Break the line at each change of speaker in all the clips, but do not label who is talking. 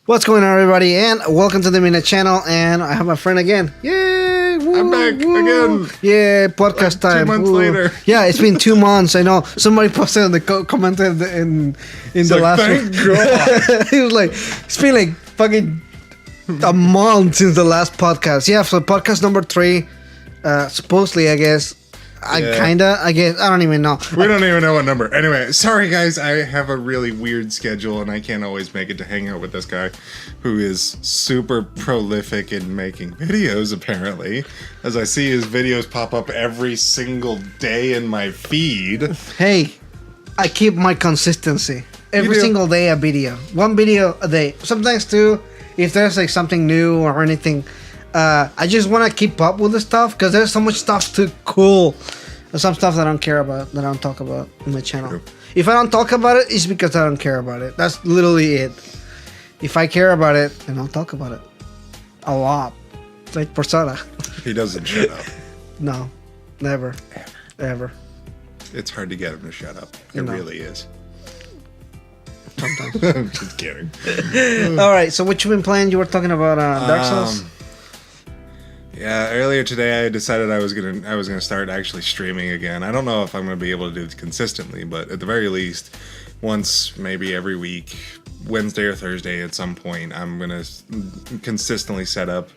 What's going on, everybody, and welcome to the Minute Channel. And I have my friend again. Yay! Woo,
I'm back again.
Yeah, podcast
like
time.
2 months later.
Yeah, it's been 2 months. I know. Somebody posted in the commented in
It's
the
like,
last
thank
one.
God.
He was like, it's been like fucking a month since the last podcast. Yeah, so podcast number 3. Supposedly, I guess. I guess. I don't even know.
We don't even know what number. Anyway, sorry guys, I have a really weird schedule and I can't always make it to hang out with this guy who is super prolific in making videos, apparently. As I see his videos pop up every single day in my feed.
Hey, I keep my consistency. Every single day a video. 1 video a day. Sometimes 2, if there's like something new or anything. I just want to keep up with the stuff because there's so much stuff too cool. There's some stuff that I don't care about, that I don't talk about on my channel.
True.
If I don't talk about it, it's because I don't care about it. That's literally it. If I care about it, then I'll talk about it. A lot. Like Persona.
He doesn't shut up.
No. Never. Ever.
It's hard to get him to shut up. It really is.
Sometimes.
I'm just kidding.
Alright, so what you been playing? You were talking about Dark Souls?
Yeah, earlier today I decided I was gonna start actually streaming again. I don't know if I'm gonna be able to do it consistently, but at the very least, once maybe every week, Wednesday or Thursday at some point, I'm gonna consistently set up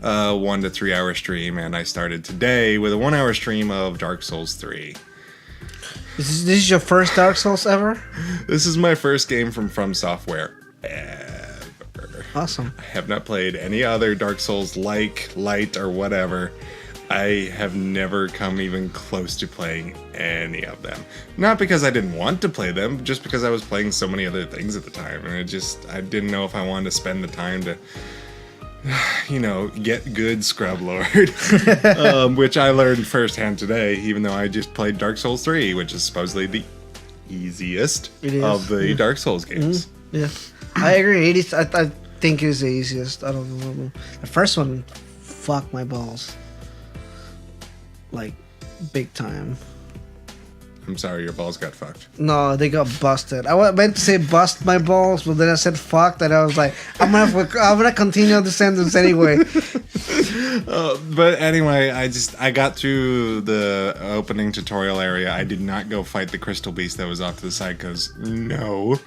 a 1 to 3 hour stream. And I started today with a 1 hour stream of Dark Souls 3.
This is your first Dark Souls ever?
This is my first game from Software ever.
Awesome.
I have not played any other Dark Souls like, light, or whatever. I have never come even close to playing any of them. Not because I didn't want to play them, just because I was playing so many other things at the time. And I didn't know if I wanted to spend the time to, get good, Scrub Lord. Which I learned firsthand today, even though I just played Dark Souls 3, which is supposedly the easiest of the Dark Souls games.
Mm-hmm. Yeah, I agree. It is. I think it's the easiest. I don't know. The first one, fuck my balls. Like, big time.
I'm sorry, your balls got fucked.
No, they got busted. I meant to say bust my balls, but then I said fucked, and I was like, I'm gonna continue the sentence anyway.
But anyway, I got through the opening tutorial area. I did not go fight the crystal beast that was off to the side because no.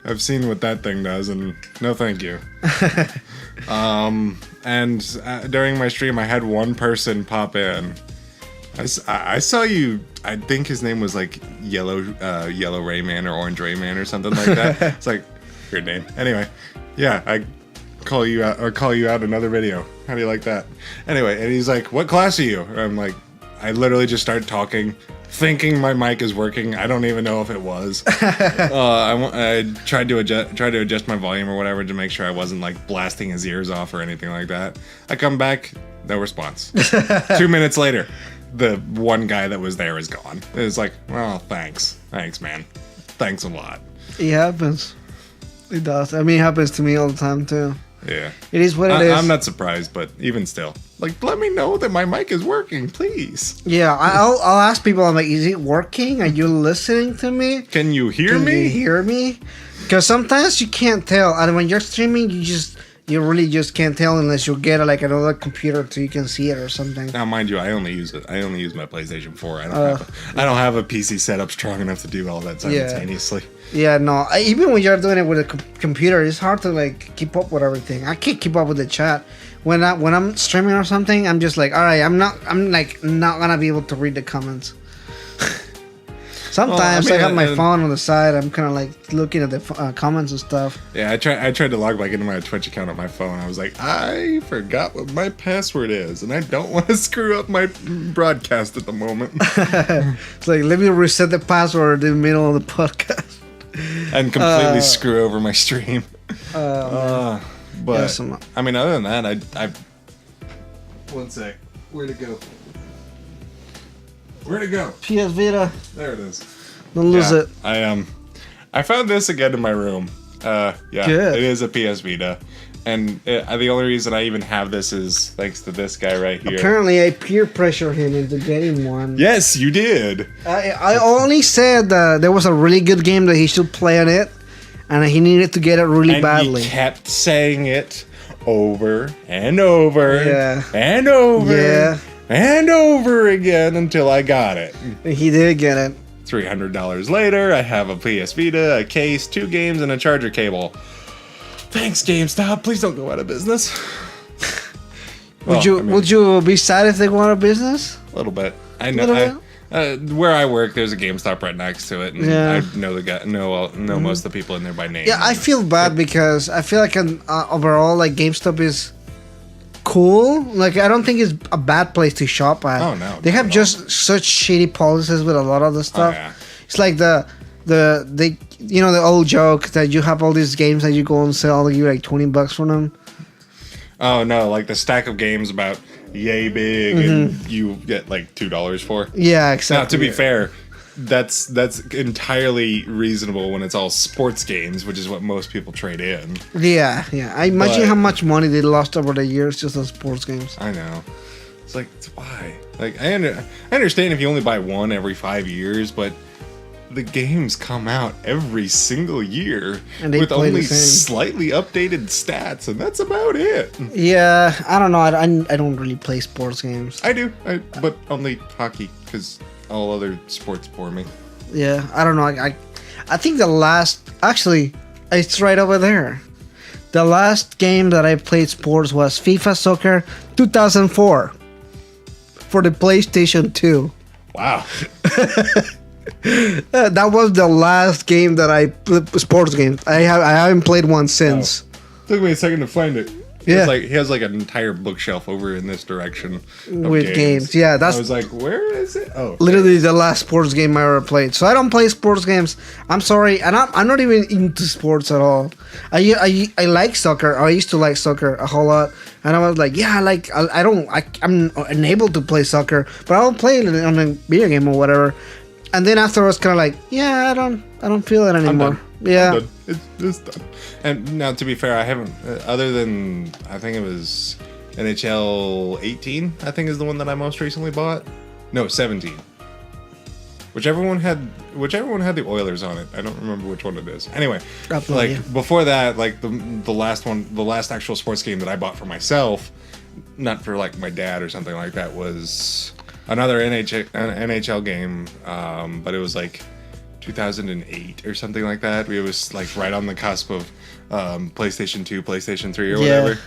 I've seen what that thing does, and no thank you. And during my stream, I had one person pop in. I saw you. I think his name was like Yellow Rayman or Orange Rayman or something like that. It's like weird name. Anyway, yeah, I call you out another video. How do you like that? Anyway, and he's like, "What class are you?" I'm like, I literally just started talking, thinking my mic is working. I don't even know if it was. I tried to adjust my volume or whatever to make sure I wasn't like blasting his ears off or anything like that. I come back, no response. 2 minutes later, the one guy that was there is gone. It's like, well, thanks, man, thanks a lot.
It happens. It does. I mean, it happens to me all the time too.
Yeah.
It is what it is.
I'm not surprised, but even still, like, let me know that my mic is working, please.
Yeah, I'll ask people, I'm like, is it working? Are you listening to me?
Can you hear me?
Can you hear me? Because sometimes you can't tell. And when you're streaming, you really just can't tell unless you get like another computer so you can see it or something.
Now, mind you, I only use my PlayStation 4. I don't have a PC setup strong enough to do all that simultaneously.
Yeah, no. Even when you're doing it with a computer, it's hard to like keep up with everything. I can't keep up with the chat. When I'm streaming or something, I'm just like, all right, I'm not gonna be able to read the comments. Sometimes I got my phone on the side. I'm kind of like looking at the comments and stuff.
Yeah, I tried to log back into my Twitch account on my phone. I was like, I forgot what my password is, and I don't want to screw up my broadcast at the moment.
It's like, let me reset the password in the middle of the podcast.
And completely screw over my stream. But
yeah,
I mean, other than that, I one sec. Where'd it go?
PS Vita.
There it is.
Don't lose it.
I found this again in my room. Good. It is a PS Vita. And the only reason I even have this is thanks to this guy right here.
Apparently, I peer pressured him into getting one.
Yes, you did.
I only said there was a really good game that he should play on it, and he needed to get it really badly.
He kept saying it over and over
Yeah.
and over
Yeah.
and over again until I got it.
He did get it.
$300 later, I have a PS Vita, a case, 2 games, and a charger cable. Thanks, GameStop. Please don't go out of business.
Would you be sad if they go out of business?
A little bit. I know. Where I work, there's a GameStop right next to it, and
Yeah.
I know the guy, know most of the people in there by name.
Yeah, I feel bad because I feel like overall, like GameStop is cool. Like I don't think it's a bad place to shop at.
Oh, no,
they
not
have
at
just such shitty policies with a lot of the stuff.
Oh, yeah.
It's like the old joke that you have all these games that you go on sale, they give you like $20 for them.
Oh no, like the stack of games about yay big and you get like $2 for.
Yeah, exactly.
Now, to be fair, that's entirely reasonable when it's all sports games, which is what most people trade in.
Yeah. I imagine
But-
how much money they lost over the years just on sports games.
I know. It's like, why? Like, I understand if you only buy one every 5 years, but the games come out every single year
And they
with
play the
only
same.
slightly updated stats, and that's about it.
Yeah, I don't know. I don't really play sports games.
I do, but only hockey, because all other sports bore me.
Yeah, I don't know. I think the last, actually, it's right over there. The last game that I played sports was FIFA Soccer 2004 for the PlayStation 2.
Wow.
That was the last game that sports game. I haven't played one since.
Took me a second to find it.
Yeah.
He has like an entire bookshelf over in this direction of
With games. Yeah,
I was like, where is it? Oh,
Literally the last sports game I ever played. So I don't play sports games. I'm sorry, and I'm not even into sports at all. I like soccer. I used to like soccer a whole lot, and I was like, yeah, I'm unable to play soccer, but I'll play it on a video game or whatever. And then after I was kind of like, yeah, I don't feel it anymore. Yeah.
I'm done. It's done. And now, to be fair, I haven't, other than, I think it was NHL 18, I think is the one that I most recently bought. No, 17. Whichever one had the Oilers on it. I don't remember which one it is. Anyway, before that, like the last actual sports game that I bought for myself, not for like my dad or something like that, was another NHL game, but it was like 2008 or something like that. It was like right on the cusp of PlayStation 2, PlayStation 3 or whatever.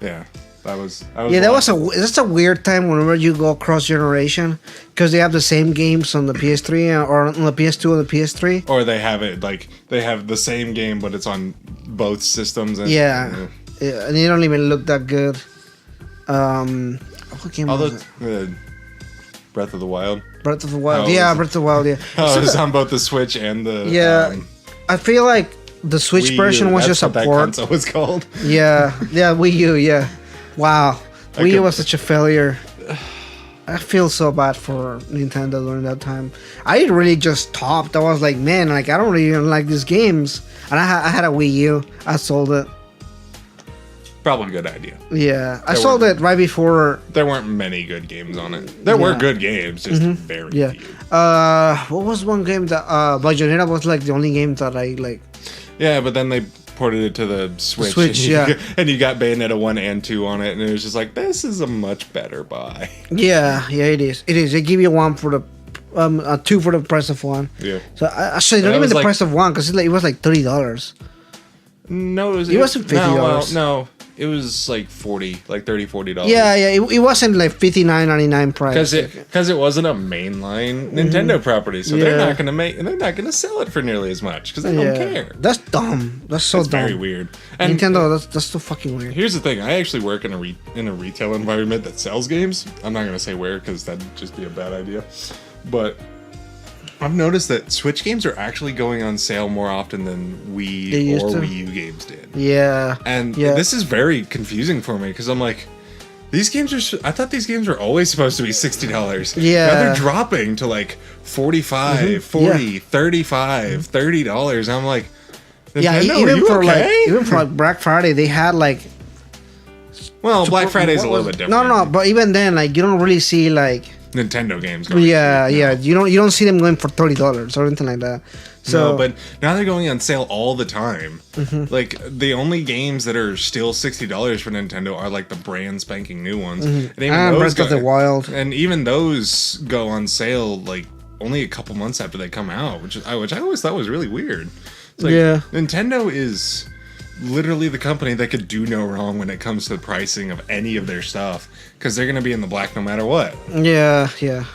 Yeah. That's
a weird time whenever you go cross generation because they have the same games on the PS3 or on the PS2 and the PS3.
Or they have it like they have the same game but it's on both systems. And,
yeah, and they don't even look that good. What game was it?
Breath of the Wild.
Breath of the Wild. Breath of the Wild. Yeah.
Oh, it was on both the Switch and the.
Yeah, I feel like the Switch version was just a
that
port.
console was called.
Yeah, Wii U. Yeah, wow, Wii U was such a failure. I feel so bad for Nintendo during that time. I really just stopped. I was like, man, like I don't really like these games, and I had a Wii U. I sold it.
Probably a good idea.
Yeah, I sold it right before.
There weren't many good games on it. There were good games, just very few.
What was one game that Bayonetta was like the only game that I like.
Yeah, but then they ported it to the Switch. And you got Bayonetta 1 and 2 on it, and it was just like, this is a much better buy.
Yeah, it is. It is. They give you one for the two for the price of one.
Yeah.
So actually, not even the price of one because it was like $30.
No, it
wasn't $50.
No, it was like $40.
Yeah, it wasn't like $59.99 price.
Because it wasn't a mainline Nintendo property, so they're not gonna sell it for nearly as much because they don't care.
That's dumb. That's so dumb.
Very weird. And
Nintendo, that's so fucking weird.
Here's the thing: I actually work in a retail environment that sells games. I'm not gonna say where because that'd just be a bad idea, but I've noticed that Switch games are actually going on sale more often than Wii or Wii U games did.
Yeah.
And this is very confusing for me because I'm like, these games are. I thought these games were always supposed to be $60.
Yeah.
Now they're dropping to like $45, $40, $35, $30. I'm like, Nintendo,
even for like Black Friday, they had like.
Well, Black Friday's a little bit different.
No, but even then, like you don't really see like
Nintendo games. Going
Yeah,
cheap,
yeah.
no.
You don't see them going for $30 or anything like that. So,
No, but now they're going on sale all the time.
Mm-hmm.
Like the only games that are still $60 for Nintendo are like the brand spanking new ones. And even
and
those
Breath of the Wild.
and even those go on sale like only a couple months after they come out, which I always thought was really weird. It's like,
Yeah.
Nintendo is literally the company that could do no wrong when it comes to the pricing of any of their stuff, because they're gonna be in the black no matter what.
Yeah, yeah.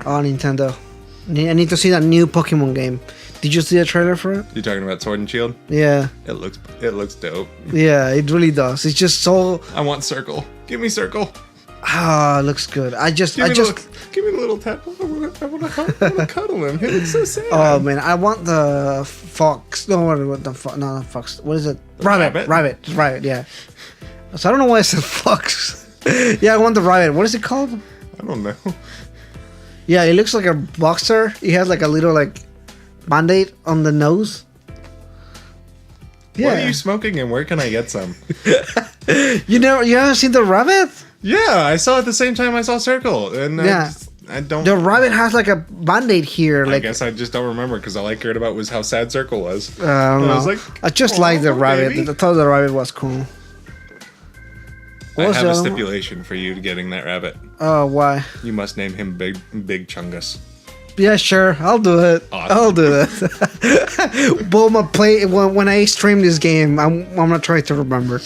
Oh, Nintendo. I need to see that new Pokemon game. Did you see the trailer for it?
You talking about Sword and Shield?
Yeah.
It looks dope.
Yeah, it really does. It's just so.
I want Circle. Give me Circle.
Ah, it looks good.
Give me the little tap. I wanna cuddle him. He looks so sad.
Oh man, I want the fox. No, what the fox? No, not fox. What is it? Rabbit. Rabbit. Yeah. So I don't know why I said fox. Yeah, I want the rabbit. What is it called?
I don't know.
Yeah, it looks like a boxer. He has like a little like band-aid on the nose. Yeah.
What are you smoking and where can I get some?
You haven't seen the rabbit?
Yeah, I saw it the same time I saw Circle, and
Yeah.
I don't.
The rabbit has like a band-aid here.
I
Like
guess I just don't remember because all I cared about was how sad Circle was.
I don't
And
know.
I was like,
I just
"Aw,
like the rabbit.
baby."
I thought the rabbit was cool. What
I
was
have
the
a
other one?
stipulation for you getting that rabbit.
Oh, why?
You must name him Big Chungus.
Yeah, sure. I'll do it.
Awesome.
I'll do it. Bulma play when I stream this game. I'm gonna try to remember.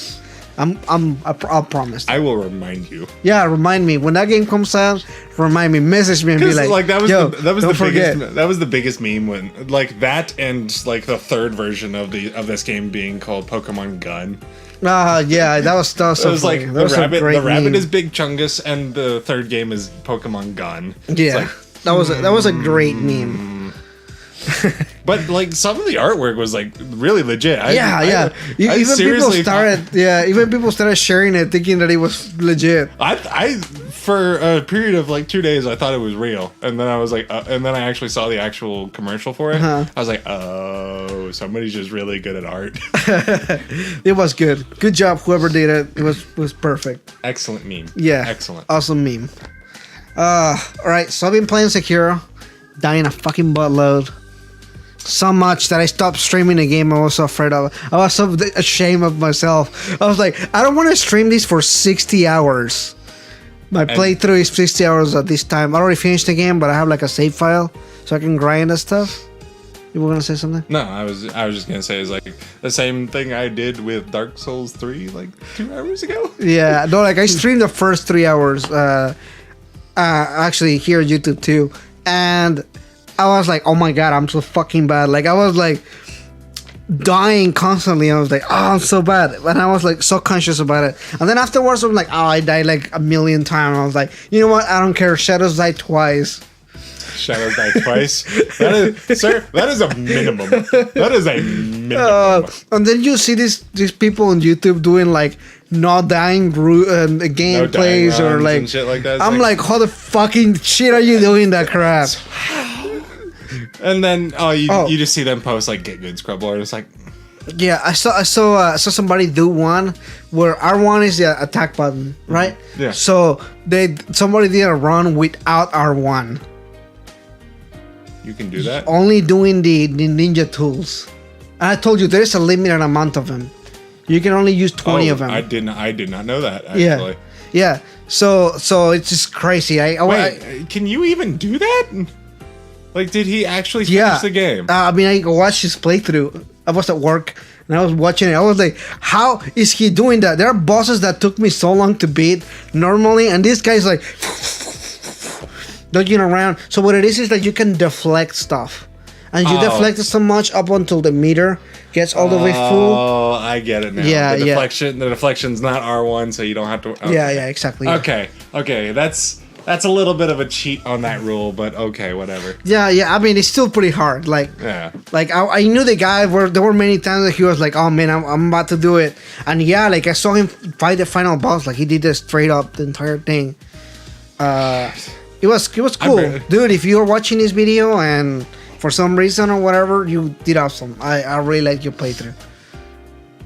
I'll promise.
I will remind you.
Yeah, remind me when that game comes out. Remind me, message me and be
Because
like,
that was
"Yo,
that was
don't
the
forget."
biggest that was the biggest meme when like that and like the third version of this game being called Pokemon Gun.
Yeah, that was so
It was
funny.
like
That was a
the
great
rabbit
meme.
is Big Chungus and the third game is Pokemon Gun. It's
Yeah,
like,
that was a great meme.
but like some of the artwork was like really legit.
Yeah. Even people started sharing it, thinking that it was legit.
I for a period of like 2 days I thought it was real, and then I was like, and then I actually saw the actual commercial for it.
Uh-huh.
I was like, oh, somebody's just really good at art.
It was good. Good job, whoever did it. It was perfect.
Excellent meme.
Yeah,
Excellent.
awesome meme. All right, so I've been playing Sekiro, dying a fucking buttload. So much that I stopped streaming the game. I was so afraid of. I was so ashamed of myself. I was like, I don't want to stream this for 60 hours. My playthrough is 60 hours at this time. I already finished the game, but I have like a save file so I can grind and stuff. You were gonna say something?
No, I was just gonna say it's like the same thing I did with Dark Souls 3 like 2 hours ago.
Yeah, no, like I streamed the first 3 hours. Actually, here on YouTube too, and I was like, oh my god, I'm so fucking bad. Like I was like dying constantly. I was like, oh, I'm so bad, and I was like so conscious about it. And then afterwards, I'm like, oh, I died like a million times. I was like, you know what? I don't care. Shadows died twice.
Shadows die twice. That is a minimum. That is a minimum.
And then you see these people on YouTube doing like not dying gameplays or
runs
like
and shit like that. It's
I'm like, how the fucking shit are you doing that crap?
And then you just see them post like get good Scrubble, and it's like,
Yeah, I saw somebody do one where R1 is the attack button, right?
Yeah.
So somebody did a run without R1,
you can do that.
only doing the ninja tools. And I told you there's a limited amount of them. You can only use 20 of them.
I did not know that actually.
Yeah. So it's just crazy.
Wait, can you even do that? Like, did he actually finish the game?
I mean, I watched his playthrough. I was at work and I was watching it. I was like, how is he doing that? There are bosses that took me so long to beat normally, and this guy's like dodging around. So what it is that you can deflect stuff. And you deflect it so much up until the meter gets all the way full.
Oh, I get it now.
Yeah,
the deflection's not R1, so you don't have to. Okay.
Yeah, exactly.
Okay, that's a little bit of a cheat on that rule, but okay, whatever.
Yeah. I mean, it's still pretty hard. Like,
Yeah.
like I knew the guy. There were many times that he was like, "Oh man, I'm about to do it," and yeah, like I saw him fight the final boss. Like he did this straight up the entire thing. It was cool, dude. If you're watching this video and for some reason or whatever, you did awesome. I really like your playthrough.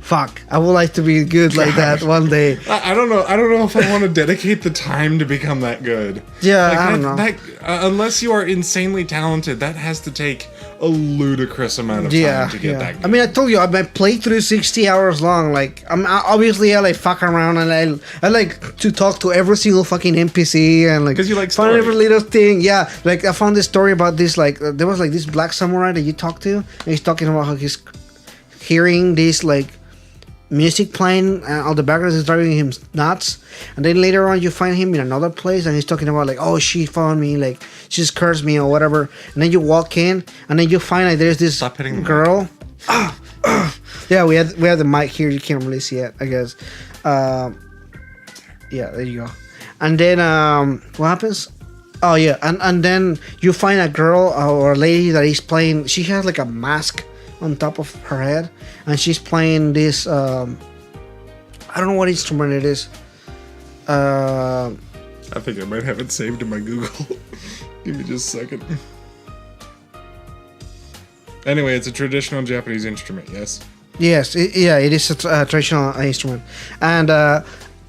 fuck, I would like to be good like that one day.
I don't know. I don't know if I want to dedicate the time to become that good.
Yeah, I don't know.
Unless you are insanely talented, that has to take a ludicrous amount of time to get that good.
I mean, I told you, I played through 60 hours long. Like, obviously I like fuck around and I like to talk to every single fucking NPC and like,
because you like
find every little thing. Yeah, like I found this story about this, like there was like this black samurai that you talk to, and he's talking about how he's hearing this like music playing on the background is driving him nuts, and then later on you find him in another place and he's talking about like, oh, she found me, like she just cursed me or whatever, and then you walk in and then you find like there's this girl. Yeah, we had the mic here, you can't really see it, I guess. Yeah, there you go. And then what happens? Oh yeah, and then you find a girl or a lady that is playing. She has like a mask on top of her head, and she's playing this. I don't know what instrument it is.
I think I might have it saved in my Google. Give me just a second. Anyway, it's a traditional Japanese instrument. Yes.
Yes. It is a traditional instrument, and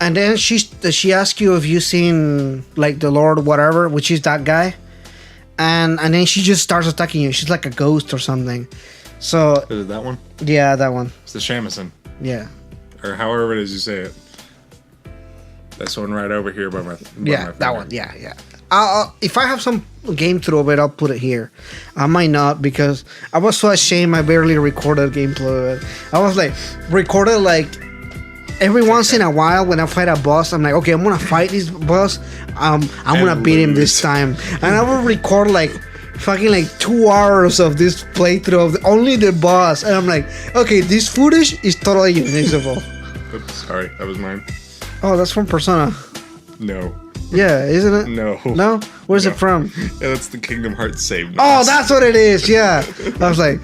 then she asks you if you've seen like the Lord whatever, which is that guy, and then she just starts attacking you. She's like a ghost or something. So
is it that one?
Yeah, that one.
It's the shamisen.
Yeah.
Or however it is you say it. This one right over here by my
that one. Yeah. If I have some game through of it, I'll put it here. I might not because I was so ashamed I barely recorded gameplay of it. I was like recorded like every once in a while when I fight a boss. I'm like, okay, I'm gonna fight this boss. I'm gonna beat him this time, and I will record like fucking like 2 hours of this playthrough of only the boss, and I'm like, okay, this footage is totally unusable.
Oops, sorry, that was mine.
Oh, that's from Persona.
No.
Yeah, isn't it?
No.
Where's it from?
Yeah, that's the Kingdom Hearts save.
Oh, that's what it is. Yeah, I was like,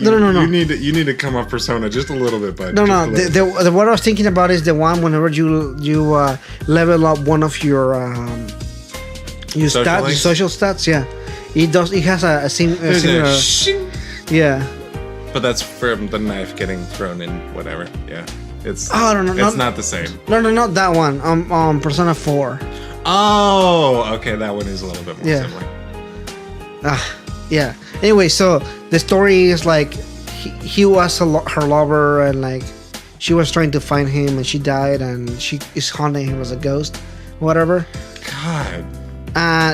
No.
You need to come up Persona just a little bit, bud.
No. The what I was thinking about is the one whenever you level up one of your social stats. Yeah, it does. It has a similar. Yeah.
But that's from the knife getting thrown in whatever. Yeah, it's.
Oh no,
it's not the same.
No, not that one. Persona 4.
Oh, okay, that one is a little bit more similar.
Yeah. Anyway, so the story is like he was her lover, and like she was trying to find him, and she died, and she is haunting him as a ghost, whatever.
God.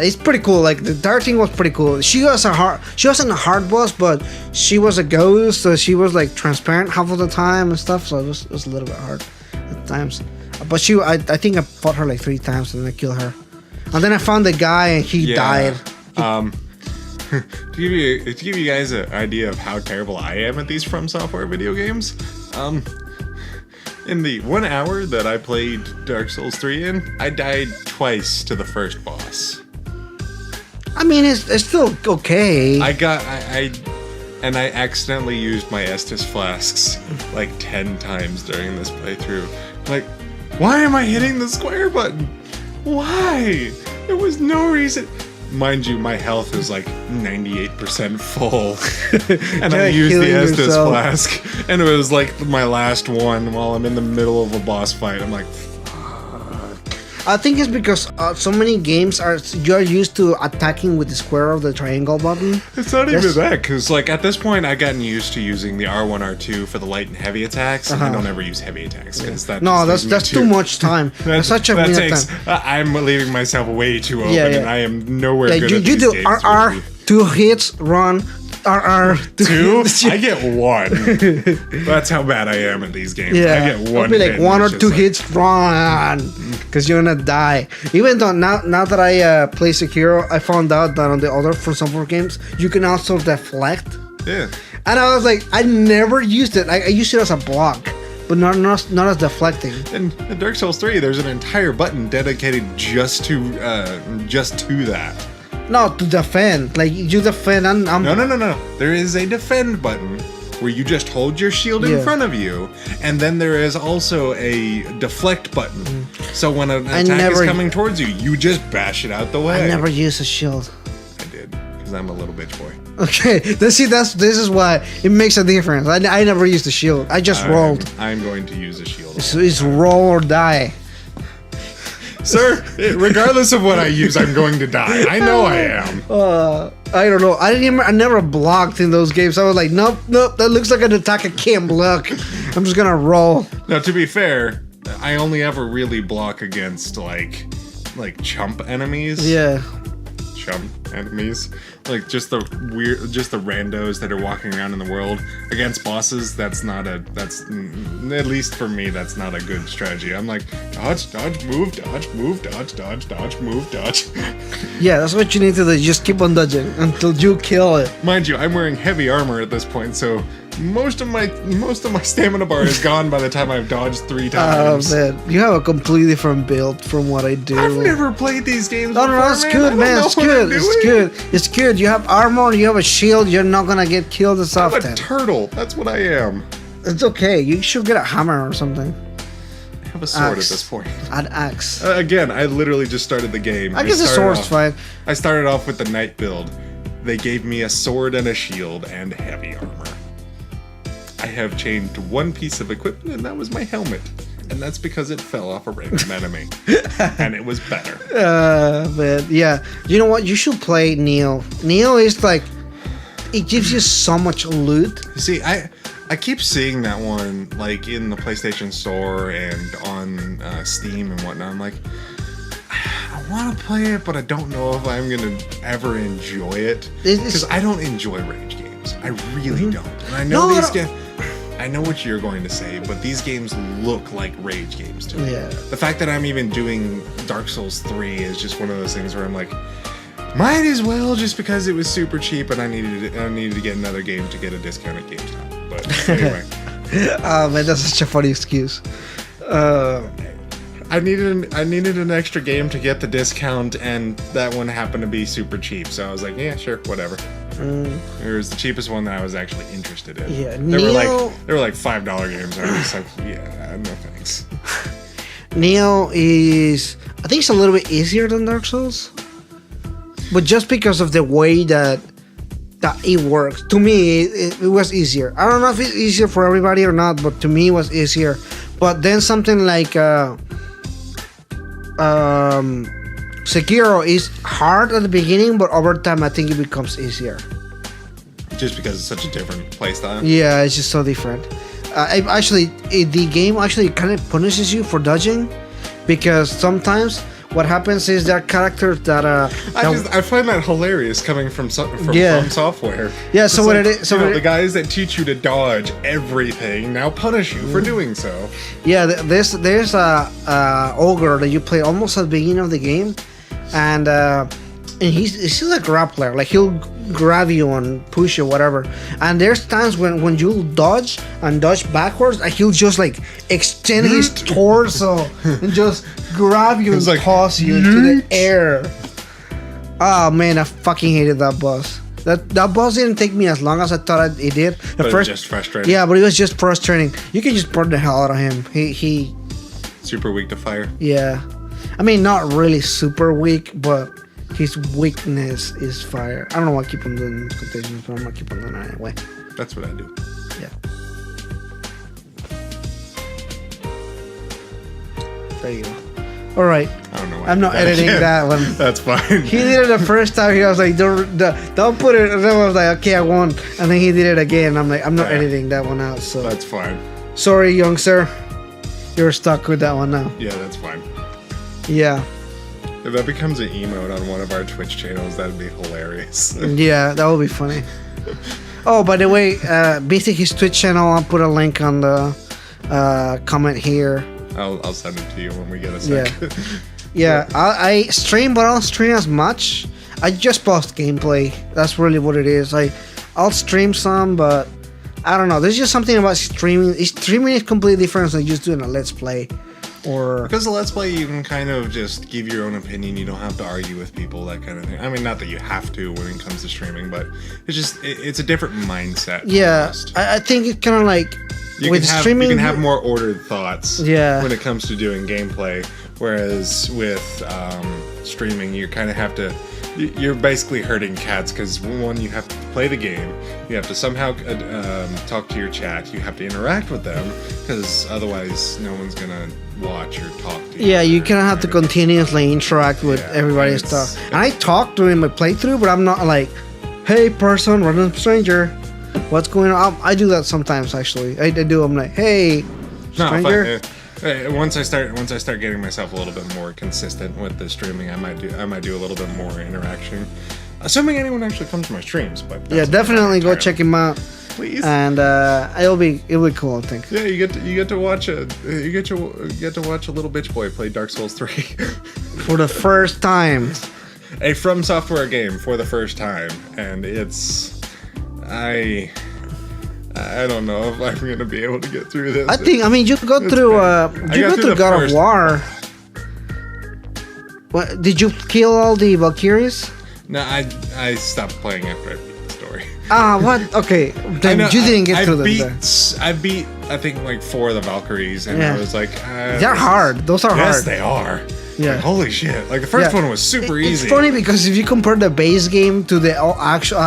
It's pretty cool. Like the entire thing was pretty cool. She wasn't a hard boss, but she was a ghost, so she was like transparent half of the time and stuff. So it was a little bit hard at times. But I think I fought her like 3 times and then I killed her. And then I found the guy and he died.
To give you guys an idea of how terrible I am at these From Software video games, in the 1 hour that I played Dark Souls 3 in, I died twice to the first boss.
I mean, it's still okay.
I accidentally used my Estus flasks like 10 times during this playthrough. Like, why am I hitting the square button? Why? There was no reason. Mind you, my health is like 98% full. And I used the Estus flask. And it was like my last one while I'm in the middle of a boss fight. I'm like,
I think it's because so many games you're used to attacking with the square of the triangle button.
It's not even that, because like at this point I've gotten used to using the R1, R2 for the light and heavy attacks, and I don't ever use heavy attacks because
that's too much time. That's such a minute time.
I'm leaving myself way too open, and I am nowhere good at
these
games.
You do RR, 2 hits, run. RR
2? I get 1. That's how bad I am at these games.
Yeah,
I get 1.
It'll be like 1 or 2 hits, run, because you're gonna die. Even though now that I play Sekiro, I found out that on the other From Software games you can also deflect.
Yeah.
And I was like, I never used it. I used it as a block, but not as deflecting.
And in Dark Souls 3, there's an entire button dedicated just to that.
No, to defend. Like, you defend and I'm...
No. There is a defend button where you just hold your shield in front of you, and then there is also a deflect button. So when an attack is coming towards you, you just bash it out the way.
I never use a shield.
I did. because I'm a little bitch boy.
Okay, this is why it makes a difference. I never used the shield. I just rolled.
I'm going to use a shield.
It's roll or die.
Sir, regardless of what I use, I'm going to die. I know I am.
I don't know. I never blocked in those games. I was like, nope. That looks like an attack I can't block. I'm just gonna roll.
Now, to be fair, I only ever really block against like chump enemies.
Yeah.
Chump enemies, like just the randos that are walking around in the world. Against bosses, that's at least for me, that's not a good strategy. I'm like, dodge, move, dodge, move, dodge.
Yeah, that's what you need to do. Just keep on dodging until you kill it.
Mind you, I'm wearing heavy armor at this point, so most of my stamina bar is gone by the time I've dodged 3 times.
Oh man, you have a completely different build from what I do.
I've never played these games before,
no, it's good, man. It's good. It's good. You have armor, you have a shield, you're not gonna get killed as often.
I'm a turtle. That's what I am.
It's okay. You should get a hammer or something.
I have a sword at this point.
An axe.
Again, I literally just started the game.
I guess the sword's fine.
I started off with the knight build. They gave me a sword and a shield and heavy armor. I have changed one piece of equipment, and that was my helmet. And that's because it fell off a random enemy. And it was better.
Man, yeah. You know what? You should play Neo. Neo is like, it gives you so much loot.
See, I keep seeing that one, like, in the PlayStation Store and on Steam and whatnot. I'm like, I want to play it, but I don't know if I'm going to ever enjoy it. Because I don't enjoy rage games. I really don't. And I know these games... I know what you're going to say, but these games look like rage games to me.
Yeah.
The fact that I'm even doing Dark Souls 3 is just one of those things where I'm like, might as well, just because it was super cheap and I needed to get another game to get a discount at GameStop. But anyway.
Oh man, that's such a funny excuse.
I needed an extra game to get the discount, and that one happened to be super cheap. So I was like, yeah, sure, whatever. It was the cheapest one that I was actually interested in.
Yeah,
they were like $5 games. I was just like, yeah, no thanks.
Neo is, I think it's a little bit easier than Dark Souls, but just because of the way that it works, to me it was easier. I don't know if it's easier for everybody or not, but to me it was easier. But then something like Sekiro is hard at the beginning, but over time I think it becomes easier.
Just because it's such a different playstyle?
Yeah, it's just so different. The game actually kind of punishes you for dodging, because sometimes what happens is there are characters that
I find that hilarious coming from software.
Yeah, so what it is,
the guys that teach you to dodge everything now punish you for doing so.
Yeah, there's a ogre that you play almost at the beginning of the game, and he's a grappler. Like, he'll grab you and push you, whatever. And there's times when you'll dodge and dodge backwards, and he'll just like extend his torso and just grab you and like, toss you into the air. Oh man, I fucking hated that boss. That boss didn't take me as long as I thought it did.
But it was just frustrating.
Yeah, but it was just frustrating. You can just burn the hell out of him. He
super weak to fire.
Yeah, I mean, not really super weak, but his weakness is fire. I don't know why I keep on doing quotations, but I'm gonna keep on doing it anyway.
That's what I do.
Yeah. There you go. All right.
I don't know why.
I'm not editing that one.
That's fine.
He did it the first time. He was like, don't put it. And then I was like, okay, I won. And then he did it again. I'm like, I'm not editing that one out. So
that's fine.
Sorry, young sir. You're stuck with that one now.
Yeah, that's fine.
Yeah.
If that becomes an emote on one of our Twitch channels, that'd be hilarious.
Yeah, that would be funny. Oh, by the way, visit his Twitch channel. I'll put a link on the comment here.
I'll send it to you when we get a sec.
Yeah. I stream, but I don't stream as much. I just post gameplay. That's really what it is. I'll stream some, but I don't know. There's just something about streaming. Streaming is completely different than just doing a Let's Play. Because
the Let's Play, you can kind of just give your own opinion. You don't have to argue with people, that kind of thing. I mean, not that you have to when it comes to streaming, but it's a different mindset.
Yeah, I think it's kind of like
streaming. You can have more ordered thoughts.
Yeah.
When it comes to doing gameplay, whereas with streaming, you kind of have to you're basically hurting cats because one, you have to play the game, you have to somehow talk to your chat, you have to interact with them because otherwise no one's gonna watch or talk to you.
Yeah, you kind of have to continuously interact with everybody's stuff. And I talk during my playthrough, but I'm not like, hey person, random stranger, what's going on? I do that sometimes actually. I do. I'm like, hey stranger.
Once I start getting myself a little bit more consistent with the streaming, I might do a little bit more interaction. Assuming anyone actually comes to my streams, but
yeah, definitely go check him out,
please.
And it'll be cool, I think.
Yeah, you get to watch a little bitch boy play Dark Souls 3
for the first time.
A From Software game for the first time, and it's I don't know if I'm gonna be able to get through this.
I mean, you go through God of War. What, did you kill all the Valkyries?
No, I stopped playing after I beat the story.
What? Okay, then you didn't get through them.
I beat I think like 4 of the Valkyries, and I was like,
they're hard. Those are hard.
Yes, they are.
Yeah.
Like, holy shit! Like the first one was super easy.
It's funny because if you compare the base game to the actual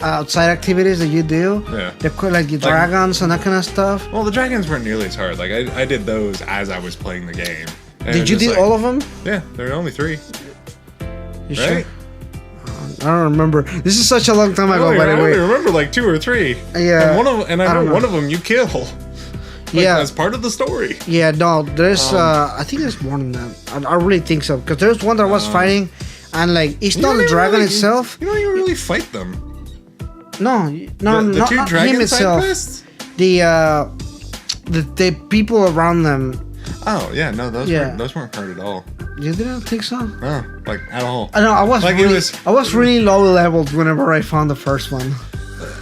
outside activities that you do, like the dragons and that kind of stuff.
Well, the dragons weren't nearly as hard. Like I did those as I was playing the game.
Did you do all of them?
Yeah, there are only 3.
You sure? I don't remember. This is such a long time ago, by the way.
I only remember like 2 or 3.
Yeah.
And I know one of them you kill. Like, as part of the story.
Yeah, no, there's I think there's more than that. I really think so, because there's one that I was fighting, and like it's not the dragon itself.
You don't even really fight them.
No,
the
not
2 dragon
him itself. The people around them.
Oh yeah, no, those weren't hard at all.
You didn't think so?
No, like at all.
I know. I was really low leveled whenever I found the first one.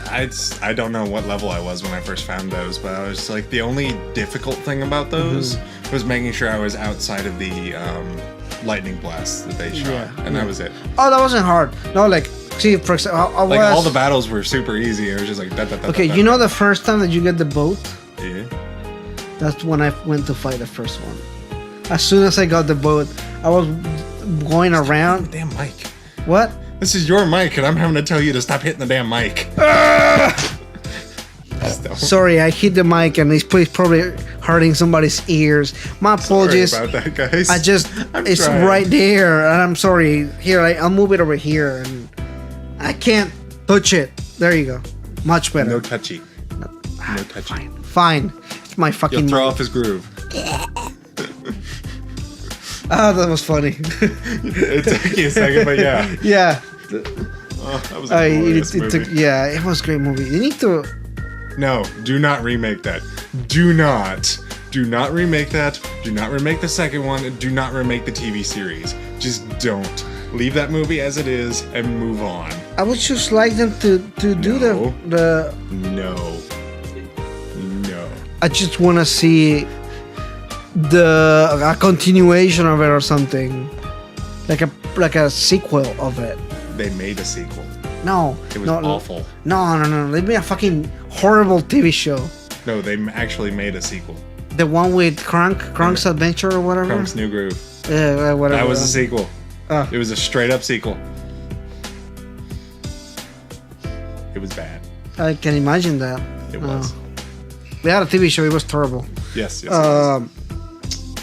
I don't know what level I was when I first found those, but I was like, the only difficult thing about those was making sure I was outside of the lightning blasts that they shot, and that was it.
Oh, that wasn't hard. No, like, see, for example,
all the battles were super easy. It was just like
okay, you know the first time that you get the boat?
Yeah.
That's when I went to fight the first one. As soon as I got the boat, I was going around.
Damn mic.
What?
This is your mic, and I'm having to tell you to stop hitting the damn mic.
Sorry, I hit the mic, and it's probably hurting somebody's ears. My apologies.
Sorry about that, guys.
It's trying. Right there, and I'm sorry. Here, I'll move it over here, and I can't touch it. There you go. Much better.
No touchy. No touchy.
Fine. It's my fucking.
You'll throw off his groove.
Oh, that was funny.
It took you a second, but yeah.
Yeah.
Oh, that was a glorious movie.
It was a great movie. You need to.
No, do not remake that. Do not remake that. Do not remake the second one. Do not remake the TV series. Just don't. Leave that movie as it is and move on.
I would just like them to do the.
No.
I just want to see a continuation of it or something, like a sequel of it.
They made a sequel.
No,
it was awful.
No. They made a fucking horrible TV show.
No, they actually made a sequel.
The one with Kronk's Adventure or whatever.
Kronk's New Groove.
Yeah, whatever.
That was a sequel. It was a straight up sequel. It was bad.
I can imagine that.
It was.
They had a TV show. It was terrible.
Yes.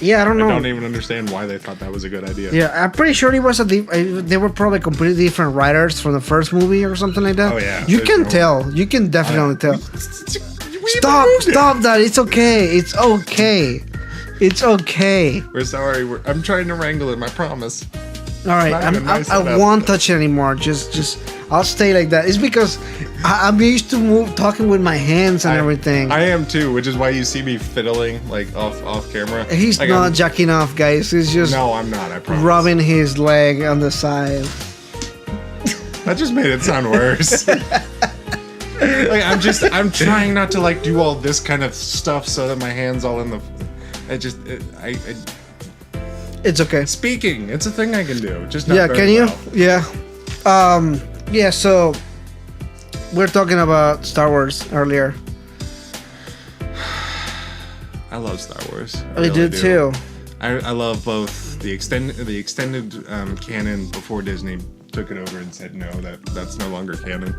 Yeah, I don't know.
I don't even understand why they thought that was a good idea.
Yeah, I'm pretty sure it was they were probably completely different writers from the first movie or something like that.
Oh yeah.
You can tell. You can definitely tell. Stop that. It's okay. It's okay.
We're sorry. I'm trying to wrangle him. I promise.
All right. I won't touch it anymore. Just I'll stay like that. It's because I'm used to talking with my hands and everything.
I am too, which is why you see me fiddling like off camera.
He's like not jacking off, guys. He's just
I'm not. I promise.
Rubbing his leg on the side.
That just made it sound worse. Like I'm trying not to like do all this kind of stuff so that my hands all in the.
It's okay.
Speaking, it's a thing I can do. Just not very
can you?
Well.
Yeah. So we're talking about Star Wars earlier.
I love Star Wars.
I really do too.
I love both the extended canon before Disney took it over and said no, that's no longer canon.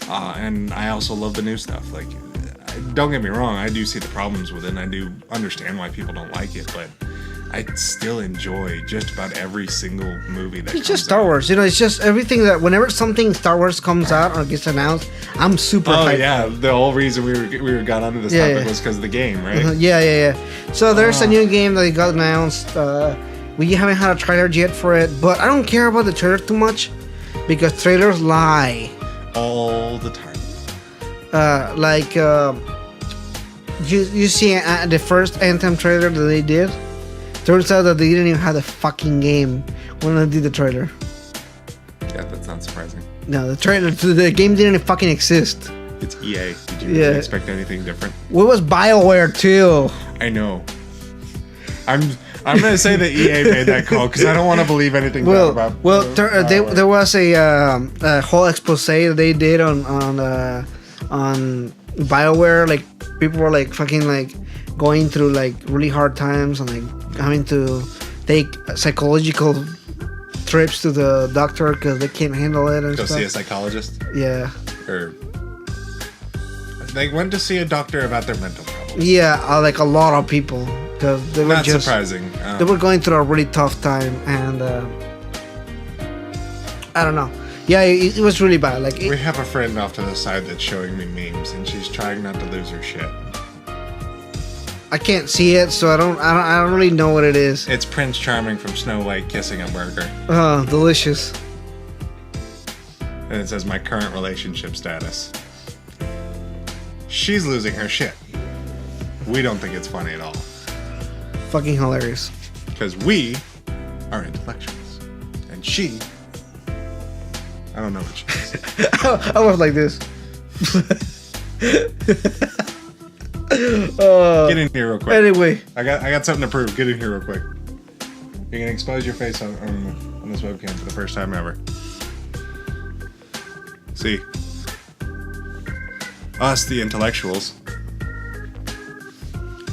And I also love the new stuff. Like, don't get me wrong, I do see the problems with it, and I do understand why people don't like it, but I still enjoy just about every single movie that
It's just Star Wars, you know. It's just everything that whenever something Star Wars comes out or gets announced, I'm super hyped.
Yeah, the whole reason we got onto this topic was because of the game, right?
Yeah. So there's a new game that got announced. We haven't had a trailer yet for it, but I don't care about the trailer too much because trailers lie
all the time.
You see the first Anthem trailer that they did. Turns out that they didn't even have the fucking game when they did the trailer.
Yeah, that's not surprising.
No, the game didn't fucking exist.
It's EA. Did you really expect anything different?
What was BioWare too?
I know. I'm gonna say that EA made that call because I don't want to believe anything bad about.
There was a whole expose that they did on BioWare. Like people were like fucking like going through like really hard times and like having to take psychological trips to the doctor because they can't handle it and
Go
stuff.
see a psychologist?
Yeah.
Or they went to see a doctor about their mental problems.
Yeah, like a lot of people because they were
Not surprising.
They were going through a really tough time and I don't know. Yeah, it was really bad. Like
we have a friend off to the side that's showing me memes, and she's trying not to lose her shit.
I can't see it, so I don't really know what it is.
It's Prince Charming from Snow White kissing a burger.
Oh, delicious.
And it says my current relationship status. She's losing her shit. We don't think it's funny at all.
Fucking hilarious.
Because we are intellectuals. And she... I don't know what she is.
I was like this.
Get in here real quick.
Anyway,
I got something to prove. Get in here real quick. You're gonna expose your face on this webcam for the first time ever. See, us the intellectuals.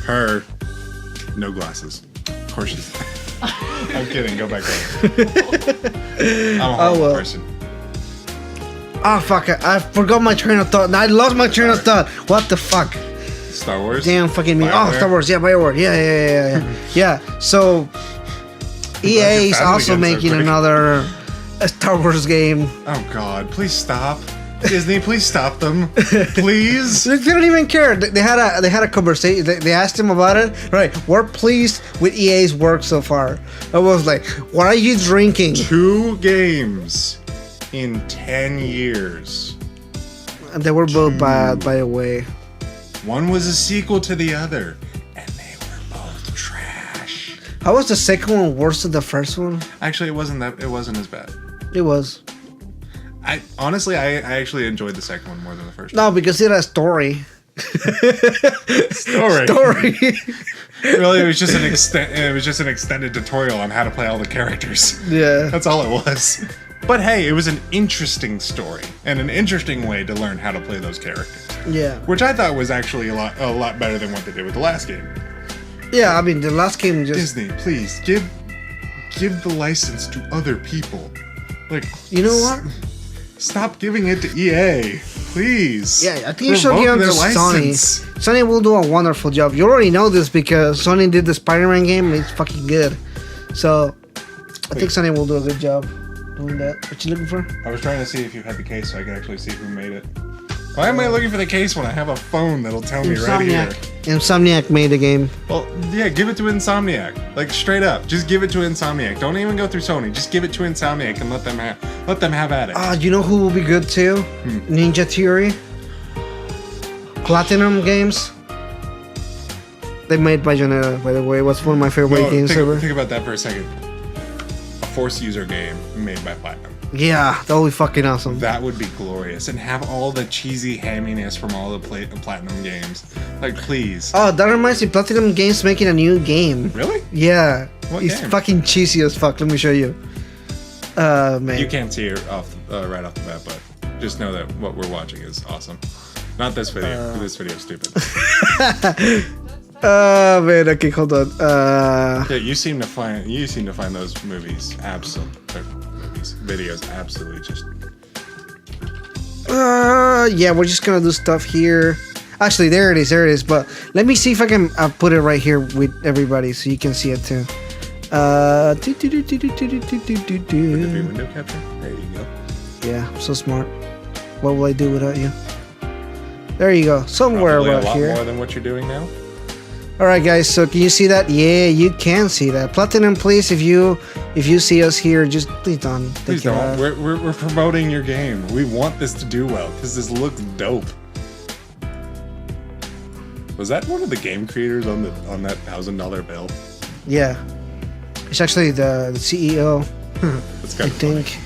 Her, no glasses. Of course she's. I'm kidding. Go back there. I'm a horrible person.
Oh fuck! I forgot my train of thought. I lost my train of thought. What the fuck?
Star Wars?
Damn fucking me.
BioWare?
Oh, Star Wars. Yeah, BioWare. Yeah. Yeah, so EA is also making another Star Wars game.
Oh god, please stop. Disney, please stop them. Please.
They don't even care. They had a conversation. They asked him about it. Right. We're pleased with EA's work so far. I was like, what are you drinking?
2 games in 10 years.
And they were both bad, by the way.
One was a sequel to the other, and they were both trash.
How was the second one worse than the first one?
Actually, it wasn't as bad.
It was.
I actually enjoyed the second one more than the first one.
No, because it had a story.
Story. Really, it was just an extended tutorial on how to play all the characters.
Yeah.
That's all it was. But hey, it was an interesting story and an interesting way to learn how to play those characters.
Yeah.
Which I thought was actually a lot better than what they did with the last game.
Yeah, I mean the last game just
Disney, please give the license to other people. Like,
you know what?
Stop giving it to EA, please.
Yeah, I think you should give it to Sony. Sony will do a wonderful job. You already know this because Sony did the Spider-Man game and it's fucking good. So I think Sony will do a good job doing that. What you looking for?
I was trying to see if you had the case so I could actually see who made it. Why am I looking for the case when I have a phone that'll tell me right here?
Insomniac made the game.
Well, yeah, give it to Insomniac. Like, straight up. Just give it to Insomniac. Don't even go through Sony. Just give it to Insomniac and let them have at it.
You know who will be good too? Ninja Theory. Platinum Games. They made Bayonetta, by the way. What's one of my favorite games ever.
Think about that for a second. A Force user game made by Platinum.
Yeah, that would be fucking awesome.
That would be glorious. And have all the cheesy hamminess from all the Platinum games. Like, please.
Oh, that reminds me. Platinum Games making a new game.
Really?
Yeah.
What
It's
game?
fucking cheesy as fuck. Let me show you. Man.
You can't see it right off the bat, but just know that what we're watching is awesome. Not this video. This video is stupid.
Man. Okay, hold on.
Yeah, you seem to find those movies absolutely these videos absolutely just.
Yeah, we're just gonna do stuff here. Actually, there it is. But let me see if I can put it right here with everybody so you can see it too.
With the view window capture. There you go.
Yeah, I'm so smart. What will I do without you? There you go. Somewhere
Probably
about
a lot
here.
more than what you're doing now.
All right, guys. So can you see that? Yeah, you can see that. Platinum, please. If you see us here, just please don't.
Please don't. We're promoting your game. We want this to do well because this looks dope. Was that one of the game creators on that $1,000 bill?
Yeah, it's actually the CEO.
That's kind
I
of
think.
funny.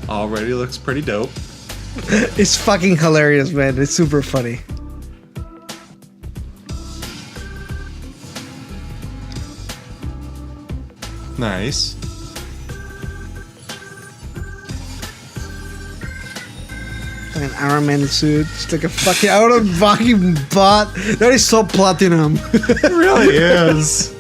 Already looks pretty dope.
It's fucking hilarious, man. It's super funny.
Nice.
Like an Iron Man suit. It's like a fucking out of fucking bot. That is so platinum.
It really is.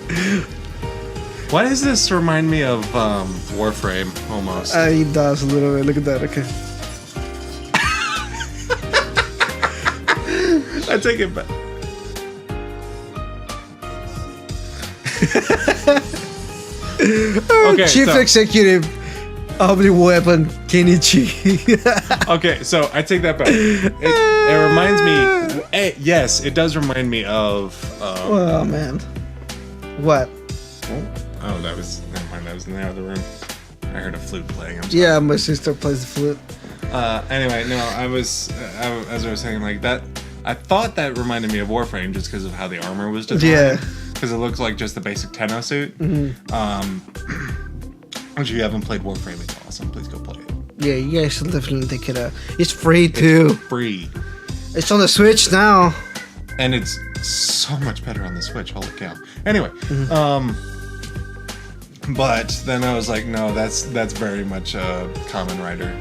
Why does this remind me of Warframe almost?
He does a little bit. Look at that. Okay.
I take it back. Okay,
Chief
so-
Executive of the weapon, Kenichi.
Okay, so I take that back. It reminds me. Yes, it does remind me of.
Oh man. What?
Oh, that was. Never mind. That was in the other room. I heard a flute playing. I'm sorry.
Yeah, my sister plays the flute.
Anyway, no, as I was saying, like that. I thought that reminded me of Warframe just because of how the armor was designed.
Yeah.
Because it looks like just the basic Tenno suit. If you haven't played Warframe, it's awesome. Please go play it.
Yeah, you guys should definitely take it out. It's free too.
It's free.
It's on the Switch now.
And it's so much better on the Switch. Holy cow. Anyway, but then I was like, no, that's very much a Kamen Rider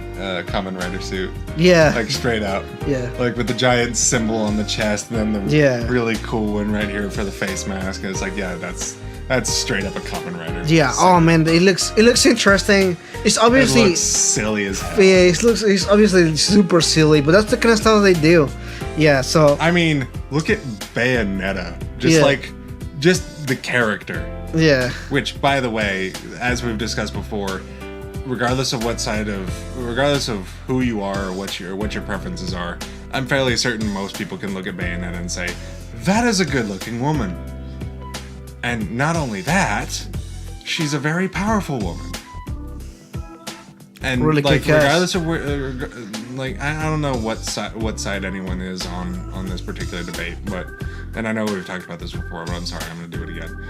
suit.
Yeah.
Like straight out.
Yeah.
Like with the giant symbol on the chest, and then the
Yeah.
really cool one right here for the face mask. And it's like, yeah, that's straight up a Kamen Rider.
Yeah.
So
Oh man, it looks interesting. It's
it
obviously
looks silly as hell.
yeah. It's obviously super silly, but that's the kind of stuff they do. Yeah. So
I mean, look at Bayonetta. Just the character.
yeah.
Which, by the way, as we've discussed before, regardless of who you are or what your preferences are, I'm fairly certain most people can look at Bayonetta and say, that is a good-looking woman. And not only that, she's a very powerful woman. And
Really
like,
kick-ass.
regardless of where, like, I don't know what side anyone is on this particular debate, and I know we've talked about this before, but I'm sorry, I'm gonna do it again.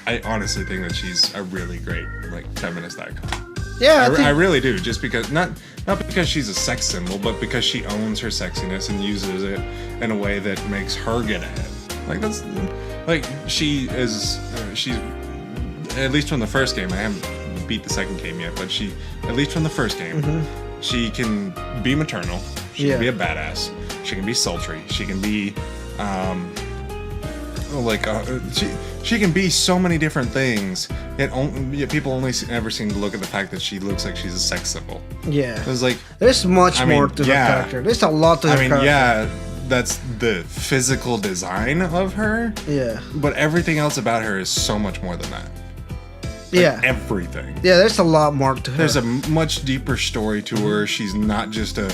I honestly think that she's a really great, like, feminist icon.
Yeah.
I really do, just because not because she's a sex symbol, but because she owns her sexiness and uses it in a way that makes her get ahead. Like that's like she's at least from the first game. I haven't beat the second game yet, but at least from the first game, she can be maternal. She can be a badass. She can be sultry. She can be she can be so many different things. Yet people only ever seem to look at the fact that she looks like she's a sex symbol.
Yeah.
It's like
There's much more to her character. There's a lot to her character.
yeah, that's the physical design of her.
Yeah.
But everything else about her is so much more than that.
Yeah.
Everything.
Yeah, there's a lot more to her.
There's a much deeper story to her. She's not just a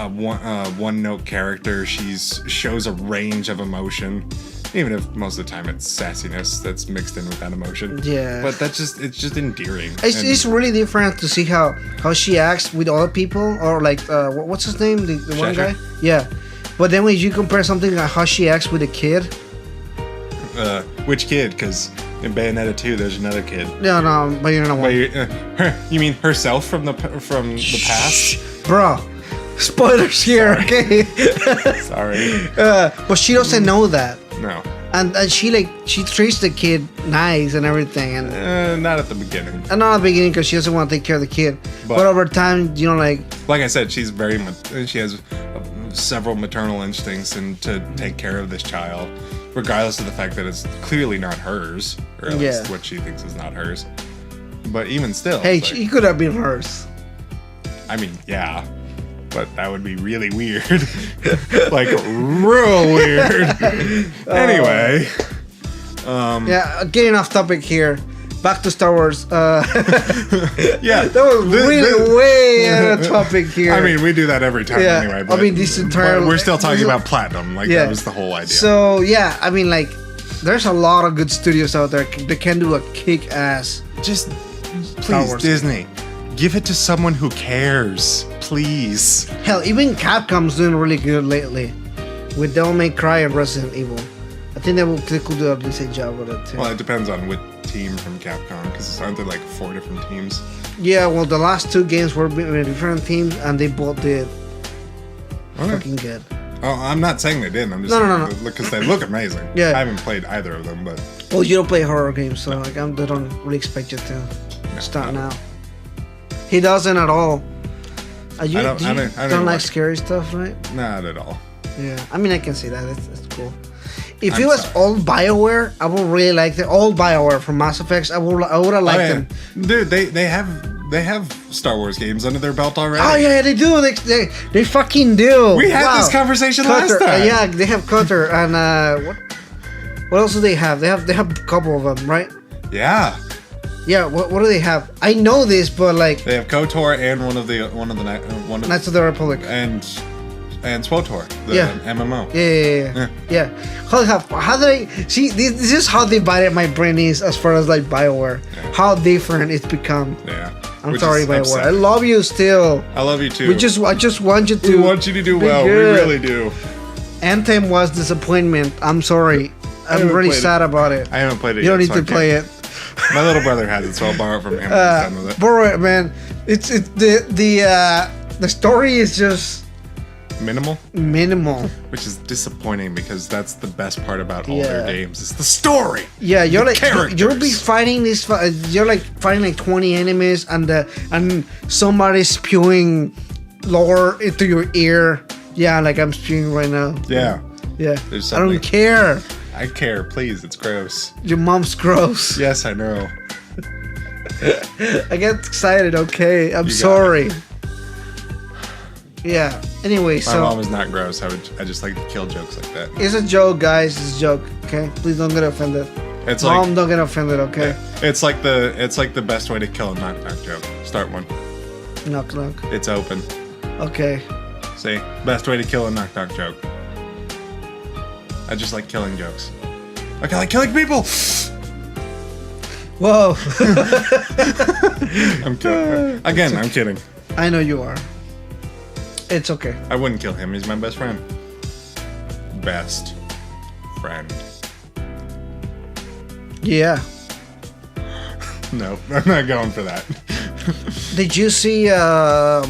one-note character. Shows a range of emotion. Even if most of the time it's sassiness that's mixed in with that emotion.
Yeah.
But it's just endearing.
It's really different to see how she acts with other people, or like what's his name, the one
Shatner?
guy. Yeah. But then when you compare something like how she acts with a kid.
Which kid? Because in Bayonetta 2, there's another kid.
No, but you know what?
You mean herself from the past?
Bro. Spoilers here, okay?
Sorry.
But she doesn't know that.
No.
And she treats the kid nice and everything, and
Not at the beginning.
not at the beginning because she doesn't want to take care of the kid. But over time, like
I said, she has several maternal instincts and to take care of this child. regardless of the fact that it's clearly not hers, or at least what she thinks is not hers. But even still,
hey, he could have been hers.
I mean, yeah, but that would be really weird, like real weird. Anyway,
yeah, getting off topic here. Back to Star Wars.
Yeah,
that was really way out of topic here.
I mean, we do that every time anyway. But,
I mean, this entire.
We're still talking about Platinum. Like that was the whole idea.
So yeah, I mean, like, there's a lot of good studios out there that can do a kick-ass.
Just please, Disney, give it to someone who cares, please.
Hell, even Capcom's doing really good lately with Devil May Cry and Resident Evil. I think they could do a decent job with it too.
Well, it depends on which team from Capcom, because aren't there like 4 different teams?
Yeah, well, the last 2 games were with different teams, and they both did fucking good.
Oh, I'm not saying they didn't. I'm just saying because they look amazing.
Yeah,
I haven't played either of them, but
well, you don't play horror games, so like I don't really expect you to start now. He doesn't at all. I don't like scary stuff, right?
Not at all.
Yeah, I mean, I can see that. It's cool. If it was old BioWare, I would really like the old BioWare from Mass Effect. I would have liked them.
Dude, they have Star Wars games under their belt already.
Oh yeah, they do. They fucking do.
We had this conversation last time.
Yeah, they have Cutter and what else do they have? They have a couple of them, right?
Yeah.
Yeah. What do they have? I know this, but like
they have KOTOR and one of
Knights of the Republic
and SWTOR, the MMO.
Yeah. How do they see? This is how divided my brain is as far as like BioWare. Yeah. How different it's become.
Yeah.
I'm sorry, BioWare. I love you still.
I love you too.
I just want you to.
We want you to do well.
Good.
We really do.
Anthem was disappointment. I'm sorry. I'm really sad about it.
I haven't played it.
You don't need to play it.
My little brother has it, so I'll borrow it from him.
Borrow it, man. It's the story is just
minimal, which is disappointing because that's the best part about all their games. It's the story.
Yeah, you're like
characters.
You'll be fighting this. You're like fighting like 20 enemies, and somebody's spewing lore into your ear. Yeah, like I'm spewing right now.
Yeah.
I don't care.
I care, please. It's gross.
Your mom's gross.
Yes, I know.
I get excited. Okay, I'm sorry. Yeah. Anyway,
my mom is not gross. I just like to kill jokes like that.
It's a joke, guys. It's a joke. Okay, please don't get offended. Mom, don't get offended. Okay.
It's like the best way to kill a knock knock joke. Start one.
Knock knock.
It's open.
Okay.
See, best way to kill a knock knock joke. I just like killing jokes. Okay, I like killing people.
Whoa.
I'm kidding. Again, I'm kidding.
I know you are. It's okay.
I wouldn't kill him. He's my best friend. Best friend.
Yeah.
No, I'm not going for that.
Did you see? Oh,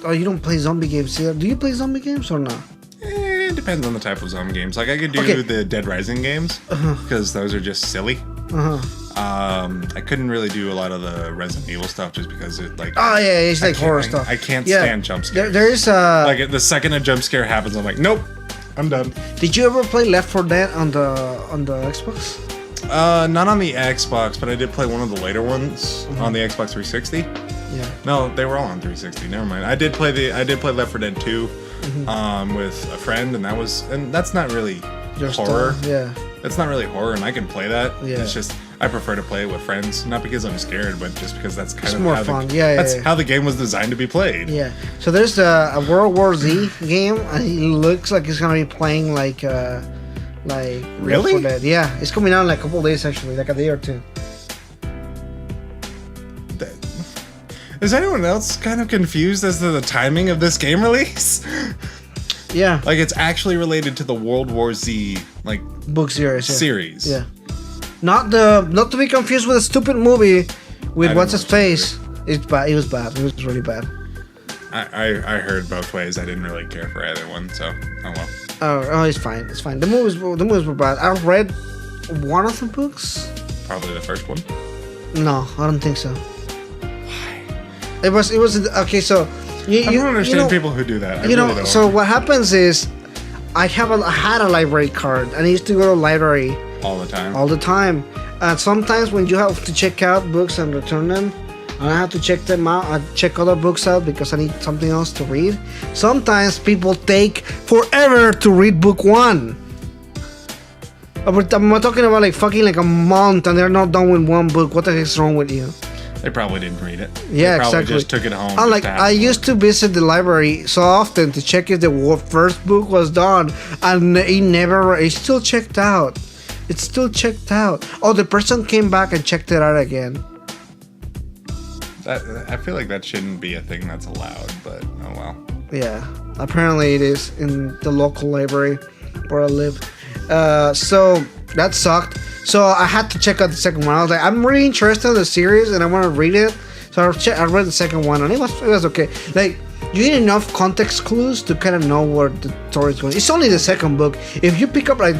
you don't play zombie games here. Do you play zombie games or not?
It depends on the type of zombie games. Like I could do the Dead Rising games because those are just silly. I couldn't really do a lot of the Resident Evil stuff just because it like.
Oh yeah, it's like horror stuff.
I can't stand jump scares.
There is
like the second a jump scare happens, I'm like, nope, I'm done.
Did you ever play Left 4 Dead on the Xbox?
Not on the Xbox, but I did play one of the later ones on the Xbox 360.
Yeah.
No, they were all on 360. Never mind. I did play Left 4 Dead 2 with a friend, and that's not really horror. It's not really horror, and I can play that. Yeah. It's just I prefer to play it with friends, not because I'm scared, but just because that's kind of
more fun.
That's how the game was designed to be played.
Yeah. So there's a World War Z game, and it looks like it's gonna be playing like
really?
Left 4 Dead. Yeah, it's coming out in like a couple of days actually, like a day or two.
Is anyone else kind of confused as to the timing of this game release?
Yeah.
Like it's actually related to the World War Z like
book series.
Series.
Yeah. Not to be confused with a stupid movie with what's his face. It's bad. It was bad. It was really bad.
I heard both ways. I didn't really care for either one, so oh well.
Oh, it's fine. It's fine. The movies were bad. I read one of the books.
Probably the first one.
No, I don't think so. It was okay. So
I don't understand people who do that.
So what happens is, I had a library card, and I used to go to the library
All the time.
all the time. And sometimes when you have to check out books and return them, and I have to check them out, I check other books out because I need something else to read. Sometimes people take forever to read book one. I'm talking about like fucking like a month, and they're not done with one book. What the heck's wrong with you?
They probably didn't read it.
Yeah,
they probably
exactly.
just took it home.
Like I used to visit the library so often to check if the first book was done, and it's still checked out. It's still checked out. Oh, the person came back and checked it out again.
I feel like that shouldn't be a thing that's allowed, but oh well.
Yeah, apparently it is in the local library where I live. So that sucked. So I had to check out the second one. I was like, I'm really interested in the series and I want to read it. So I read the second one and it was okay. Like, you need enough context clues to kind of know where the story is going. It's only the second book. If you pick up like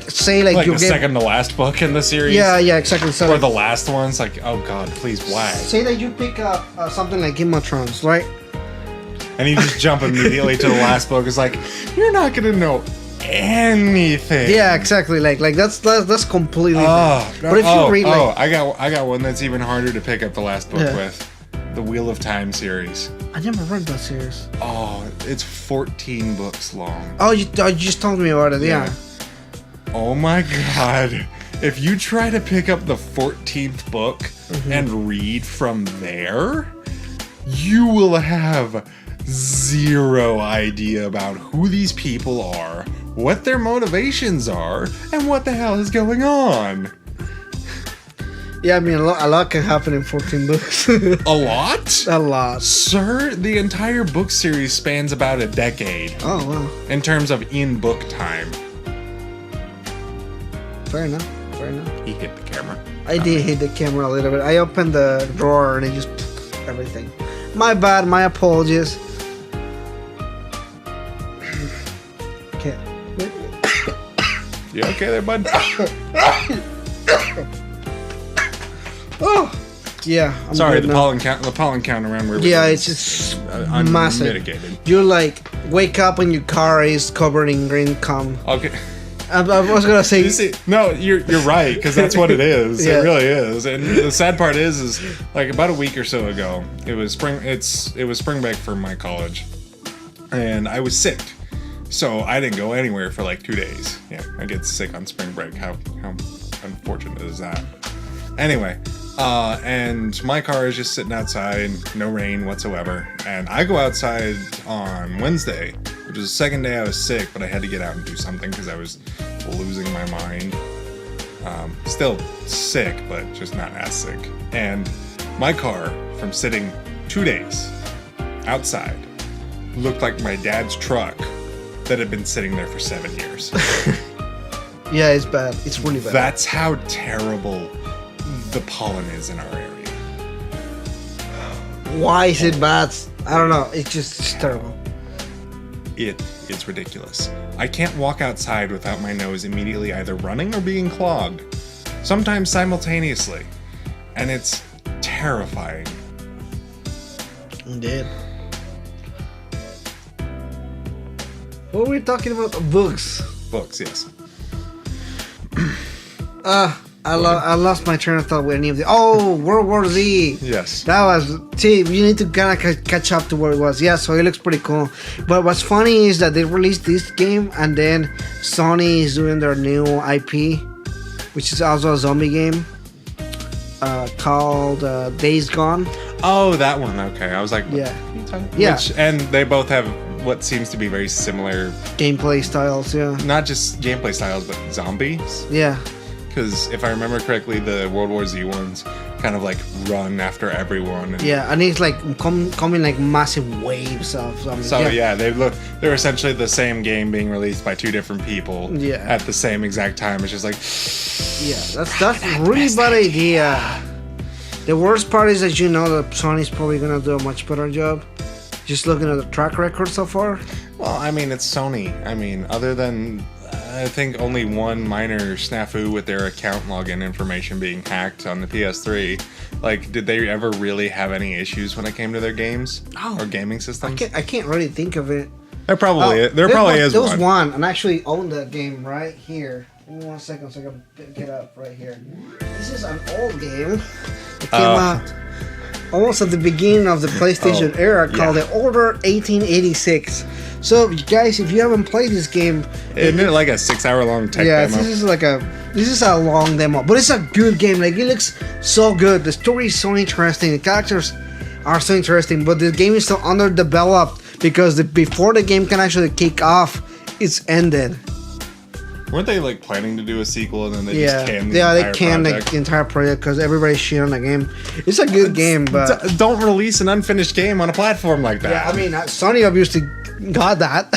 say you
the second to last book in the series.
Yeah, exactly. So
or the last one's like, oh god, please, why?
Say that you pick up something like Game of Thrones, right?
And you just jump immediately to the last book. It's like, you're not gonna know anything.
Yeah, exactly. Like that's completely.
But
if you read
I got one that's even harder to pick up the last book with. The Wheel of Time series.
I never read that series.
Oh, it's 14 books long.
Oh, you just told me about it. Yeah.
Oh my god. If you try to pick up the 14th book and read from there, you will have zero idea about who these people are, what their motivations are, and what the hell is going on.
Yeah, I mean, a lot can happen in 14 books.
A lot?
A lot.
Sir, the entire book series spans about a decade.
Oh, wow.
In terms of in-book time.
Fair enough.
He hit the camera.
I did hit the camera a little bit. I opened the drawer and it just everything. My bad, my apologies. Okay.
You okay there, bud?
Oh, yeah. I'm
sorry,
good
the
now.
pollen count around where
Yeah, it's just massive.
Unmitigated.
You like wake up and your car is covered in green cum.
Okay.
I was gonna say.
See, no, you're right, because that's what it is.
Yeah.
It really is. And the sad part is like about a week or so ago, it was spring break for my college, and I was sick, so I didn't go anywhere for like 2 days. Yeah, I get sick on spring break. How unfortunate is that? Anyway, and my car is just sitting outside, no rain whatsoever, and I go outside on Wednesday, which was the second day I was sick, but I had to get out and do something because I was losing my mind. Still sick, but just not as sick. And my car, from sitting 2 days outside, looked like my dad's truck that had been sitting there for 7 years.
Yeah, it's bad. It's really bad.
That's how terrible the pollen is in our area.
Why is it bad? I don't know. It's terrible.
It's ridiculous. I can't walk outside without my nose immediately either running or being clogged, sometimes simultaneously, and it's terrifying.
Indeed. What were we talking about? Books.
Books, yes.
I lost my train of thought with any of the. Oh, World War Z.
Yes.
That was. See, you need to kind of catch up to where it was. Yeah, so it looks pretty cool. But what's funny is that they released this game and then Sony is doing their new IP, which is also a zombie game called Days Gone.
Oh, that one. Okay, I was like,
Yeah.
what are you talking about?
Yeah.
And they both have what seems to be very similar,
Gameplay styles, yeah.
not just gameplay styles, but zombies.
Yeah.
Because if I remember correctly, the World War Z ones kind of like run after everyone. And
Yeah, and it's like coming like massive waves of zombies.
so yeah, they're essentially the same game being released by two different people at the same exact time. It's just like,
yeah, that's a really bad idea. The worst part is that you know that Sony's probably gonna do a much better job. Just looking at the track record so far.
well, I mean, it's Sony. I mean, other than I think only one minor snafu with their account login information being hacked on the PS3. Like, did they ever really have any issues when it came to their games or gaming systems?
I can't really think of it.
There probably is
There was
one.
one, and I actually own that game right here. Give me 1 second so I can get up right here. This is an old game. It came out almost at the beginning of the PlayStation era, called the Order 1886. So, guys, if you haven't played this game,
Isn't it like a 6-hour-long tech demo?
this is a long demo, but it's a good game. Like, it looks so good. The story is so interesting. The characters are so interesting, but the game is still underdeveloped because before the game can actually kick off, it's ended.
Weren't they like planning to do a sequel and then they just canned
the entire project because everybody shit on the game. It's a good game, but
don't release an unfinished game on a platform like that.
yeah, I mean, Sony obviously got that.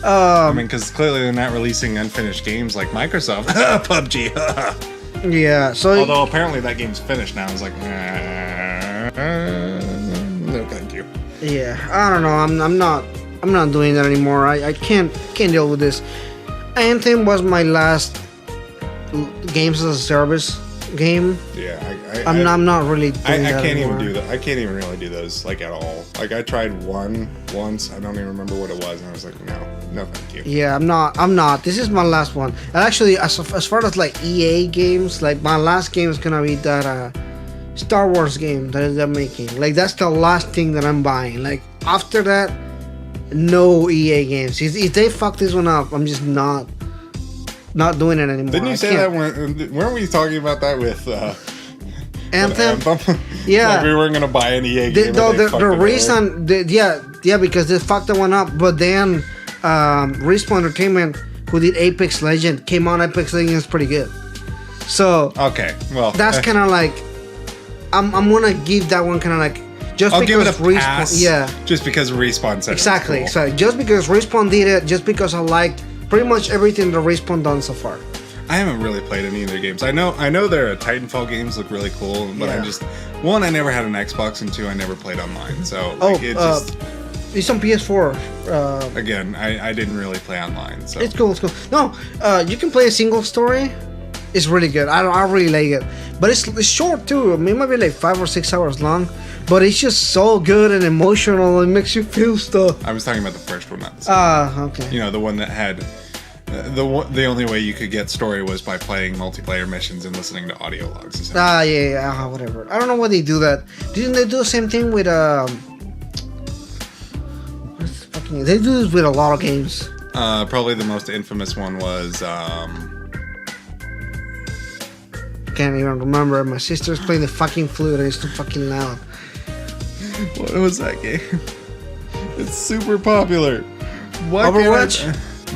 I mean, because clearly they're not releasing unfinished games like Microsoft. PUBG.
Yeah, so
although apparently that game's finished now. I was like, no, thank you.
Yeah, I don't know. I'm not doing that anymore. I can't deal with this. Anthem was my last games as a service game.
Yeah,
I'm not really doing
I
that
can't
anymore.
even do that. I can't even really do those like at all. Like I tried one once. I don't even remember what it was, and I was like, no, thank you.
Yeah, I'm not. This is my last one. And actually, as far as like EA games, like my last game is gonna be that Star Wars game that they're making. Like that's the last thing that I'm buying. Like after that, no EA games. If they fuck this one up, I'm just not doing it anymore.
Didn't you say that weren't we talking about that with
Anthem?
Yeah,
Yeah.
like we weren't gonna buy an EA game.
The reason, because they fucked that one up. But then Respawn Entertainment, who did Apex Legend, came on. Apex Legend is pretty good. So
okay, well
that's kind of like I'm gonna give that one kind of like just
I'll
because
give it a pass.
Yeah,
just because Respawn said
exactly.
it was
So just because Respawn did it, just because I liked pretty much everything that Respawn done so far.
I haven't really played any of their games. I know their Titanfall games look really cool, but
Yeah.
I just I never had an Xbox, and 2, I never played online. So
it's on PS4.
Again, I didn't really play online. So
It's cool. No, you can play a single story. It's really good. I really like it, but it's short too. I mean, it might be like 5 or 6 hours long, but it's just so good and emotional. It makes you feel stuff.
I was talking about the first one, not the second.
Okay.
You know, the one that had the only way you could get story was by playing multiplayer missions and listening to audio logs.
Yeah, whatever. I don't know why they do that. Didn't they do the same thing with They do this with a lot of games.
Probably the most infamous one was
Can't even remember. My sister's playing the fucking flute and it's too fucking loud.
what was that game? It's super popular. What
Overwatch?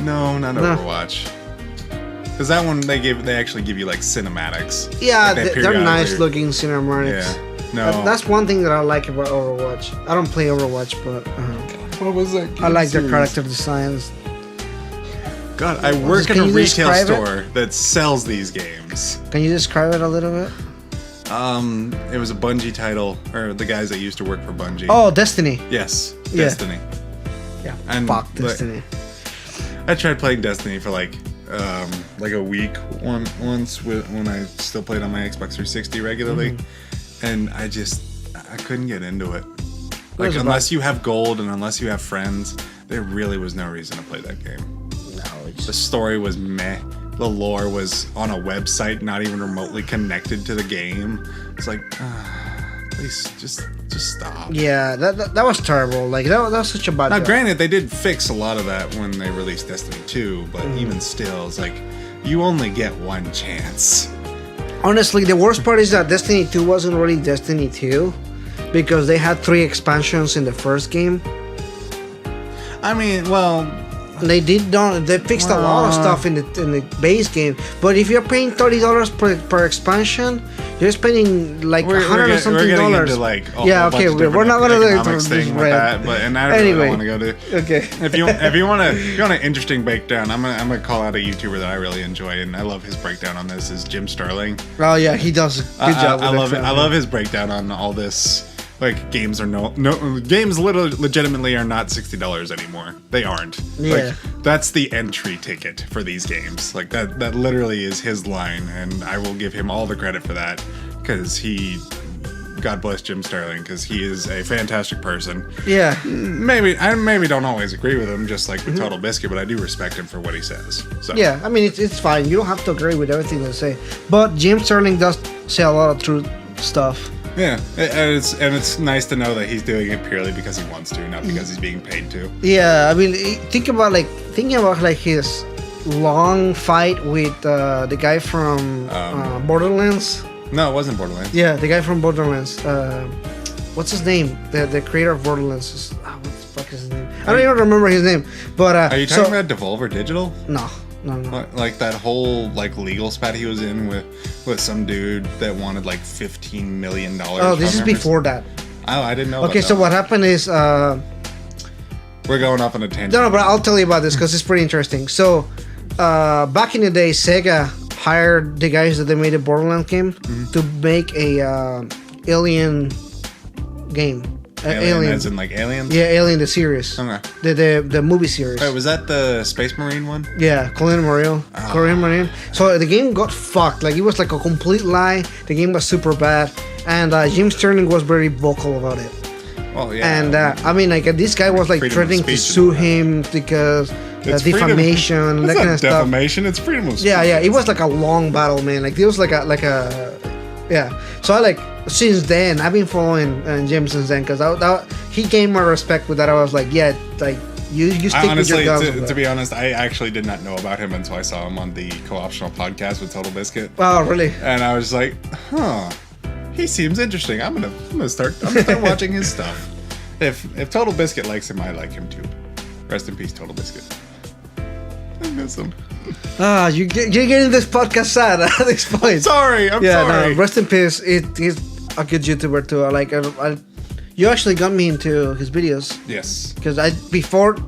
No, not Overwatch. Because that one they actually give you like cinematics.
Yeah,
Like,
they're nice looking cinematics.
Yeah. No.
That's one thing that I like about Overwatch. I don't play Overwatch, but
what was that game
I like their
series?
character designs.
God, I work in
Can
a
you
retail
describe it?
store that sells these games.
Can you describe it a little bit?
It was a Bungie title, or the guys that used to work for Bungie.
Oh, Destiny.
Yes,
Yeah.
Destiny.
Yeah.
And,
Fuck
like,
Destiny.
I tried playing Destiny for like a week once when I still played on my Xbox 360 regularly, and I couldn't get into it. Like unless you have gold and unless you have friends, there really was no reason to play that game.
No,
The story was meh. The lore was on a website not even remotely connected to the game. It's like, please just stop.
yeah, that was terrible. Like that was such a bad.
Now,
job.
granted, they did fix a lot of that when they released Destiny 2, but even still, it's like you only get one chance.
Honestly, the worst part is that Destiny 2 wasn't really Destiny 2 because they had 3 expansions in the first game.
I mean, well,
They fixed a lot of stuff in the base game, but if you're paying $30 per expansion, you're spending like $100 or something dollars.
Into like
Yeah, okay, we're not gonna
economics thing with that, but and I really don't want to go to.
Okay.
If you want an interesting breakdown, I'm gonna call out a YouTuber that I really enjoy, and I love his breakdown on this. Is Jim Sterling.
Oh yeah, he does a good job.
I love it. I love his breakdown on all this. Like games are games legitimately are not $60 anymore. They aren't.
Yeah.
Like, that's the entry ticket for these games. Like that literally is his line, and I will give him all the credit for that because he God bless Jim Sterling, because he is a fantastic person.
Yeah.
I don't always agree with him, just like with Total Biscuit, but I do respect him for what he says. So
Yeah, I mean, it's fine. You don't have to agree with everything they say. But Jim Sterling does say a lot of true stuff.
yeah, and it's nice to know that he's doing it purely because he wants to, not because he's being paid to.
Yeah, I mean, thinking about his long fight with the guy from Borderlands.
No, it wasn't Borderlands.
Yeah, the guy from Borderlands. What's his name? The creator of Borderlands. What the fuck is his name? I don't even remember his name. But
are you talking about Devolver Digital?
No.
Like that whole like legal spat he was in with some dude that wanted like $15 million.
Oh, this is before that.
Oh, I didn't know.
Okay, so what happened is
we're going off on a tangent.
no, but I'll tell you about this because it's pretty interesting. So back in the day, Sega hired the guys that they made a Borderlands game to make a Alien game.
Alien, as in like Aliens?
Yeah, Alien the series.
Okay.
The movie series.
Wait, was that the Space Marine one?
Yeah, Colin Marine. So the game got fucked. Like, it was like a complete lie. The game was super bad. And Jim Sterling was very vocal about it.
Well, yeah.
And I mean, like, this guy was like threatening to sue him because defamation and that kind of stuff.
Defamation, it's freedom of speech.
Yeah, it was like a long battle, man. Like, it was like a yeah. So I since then I've been following Jim since then because he gained my respect with that. I was like, yeah, like you stick
honestly,
with your guns.
To be honest, I actually did not know about him until I saw him on the Co-optional podcast with Total Biscuit.
Oh, really?
And I was like, huh, he seems interesting. I'm gonna start watching his stuff. If Total Biscuit likes him, I like him too. Rest in peace, Total Biscuit. I miss him.
You're getting this podcast sad at this point.
I'm sorry.
No, rest in peace. He's a good YouTuber too. You actually got me into his videos.
Yes.
Because before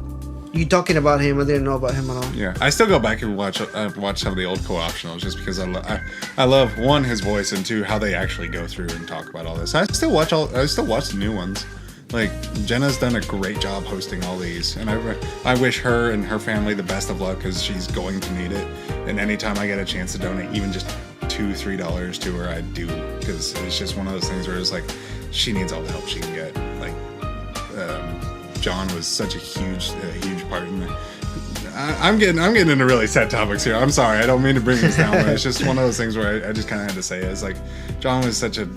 you talking about him, I didn't know about him at all.
Yeah, I still go back and watch some of the old co-optionals just because I love one, his voice, and two, how they actually go through and talk about all this. I still watch the new ones. Like, Jenna's done a great job hosting all these, and I wish her and her family the best of luck because she's going to need it. And anytime I get a chance to donate, even just $2-3 to her, I do, because it's just one of those things where it's like she needs all the help she can get. Like, John was such a huge part in it. I'm getting into really sad topics here. I'm sorry, I don't mean to bring this down, but it's just one of those things where I just kind of had to say it. It's like John was such an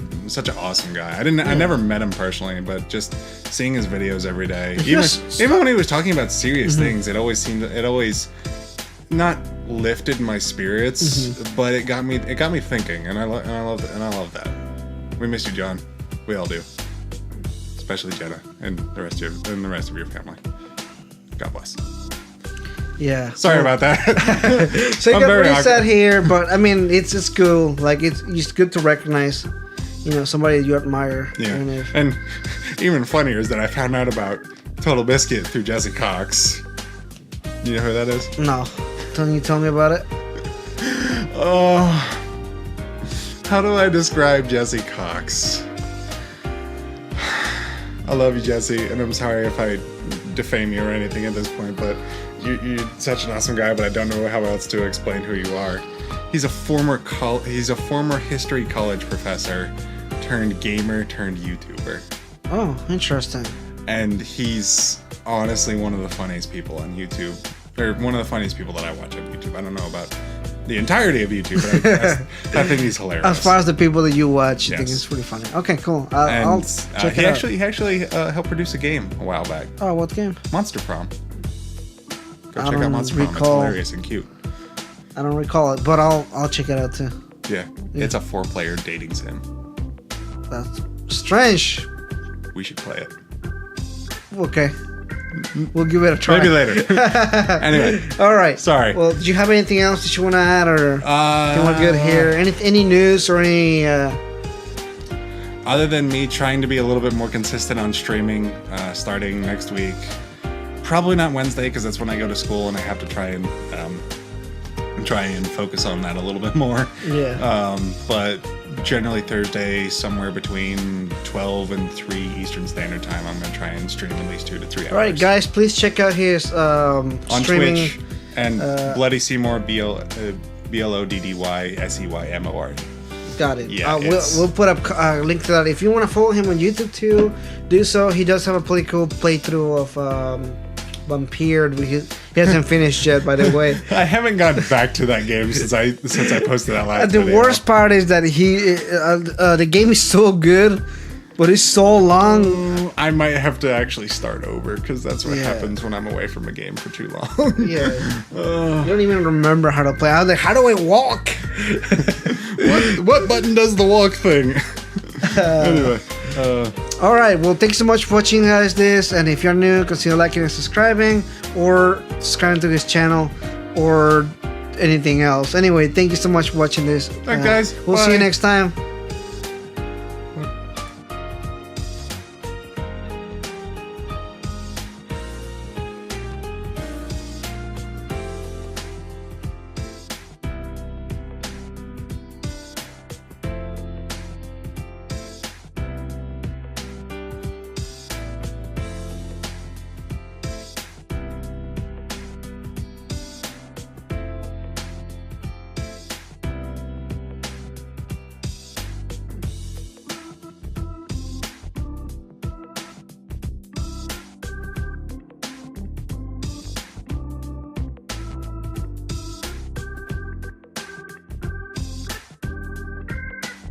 awesome guy. I never met him personally, but just seeing his videos every day, even when he was talking about serious things, it always not lifted my spirits, but it got me thinking, and I love that. We miss you, John. We all do, especially Jenna and the rest of your family. God bless.
Yeah.
Sorry about that.
So it got pretty sad here, but I mean, it's cool. Like, it's good to recognize, somebody you admire.
Yeah. And even funnier is that I found out about Total Biscuit through Jesse Cox. You know who that is?
No. Can you tell me about it?
Oh, how do I describe Jesse Cox? I love you, Jesse, and I'm sorry if I defame you or anything at this point, but you're such an awesome guy, but I don't know how else to explain who you are. He's a former history college professor turned gamer turned YouTuber.
Oh, interesting.
And he's honestly one of the funniest people on YouTube, or one of the funniest people that I watch on YouTube. I don't know about the entirety of YouTube, but I think he's hilarious.
As far as the people that you watch, I think it's pretty funny. Okay, cool. I'll check it out.
He actually helped produce a game a while back.
Oh, what game?
Monster Prom. Go check out Monster Prom. It's hilarious and cute.
I don't recall it, but I'll check it out too.
Yeah. It's a 4-player dating sim.
That's strange.
We should play it.
Okay. We'll give it a try.
Maybe later. Anyway.
All right.
Sorry.
Well, do you have anything else that you want to add, or you want to good here? Any news or any?
Other than me trying to be a little bit more consistent on streaming, starting next week. Probably not Wednesday because that's when I go to school and I have to try and focus on that a little bit more.
Yeah.
But generally Thursday, somewhere between 12 and 3 Eastern Standard Time, I'm going to try and stream at least 2 to 3 hours.
All right, guys, please check out his
on
streaming.
Twitch and Bloody Seymour, BLODDYSEYMOR.
Got it.
Yeah,
we'll put up a link to that. If you want to follow him on YouTube too, do so. He does have a pretty cool playthrough of Vampire. He hasn't finished yet, by the way.
I haven't gotten back to that game since I posted that last
The
video.
worst part is that the game is so good, but it's so long.
I might have to actually start over because that's what happens when I'm away from a game for too long.
Yeah. You don't even remember how to play. I was like, how do I walk?
What button does the walk thing? Anyway.
All right. Well, thanks so much for watching, guys. This, and if you're new, consider liking and subscribing, or subscribing to his channel, or anything else. Anyway, thank you so much for watching this.
Thanks, guys.
We'll see you next time.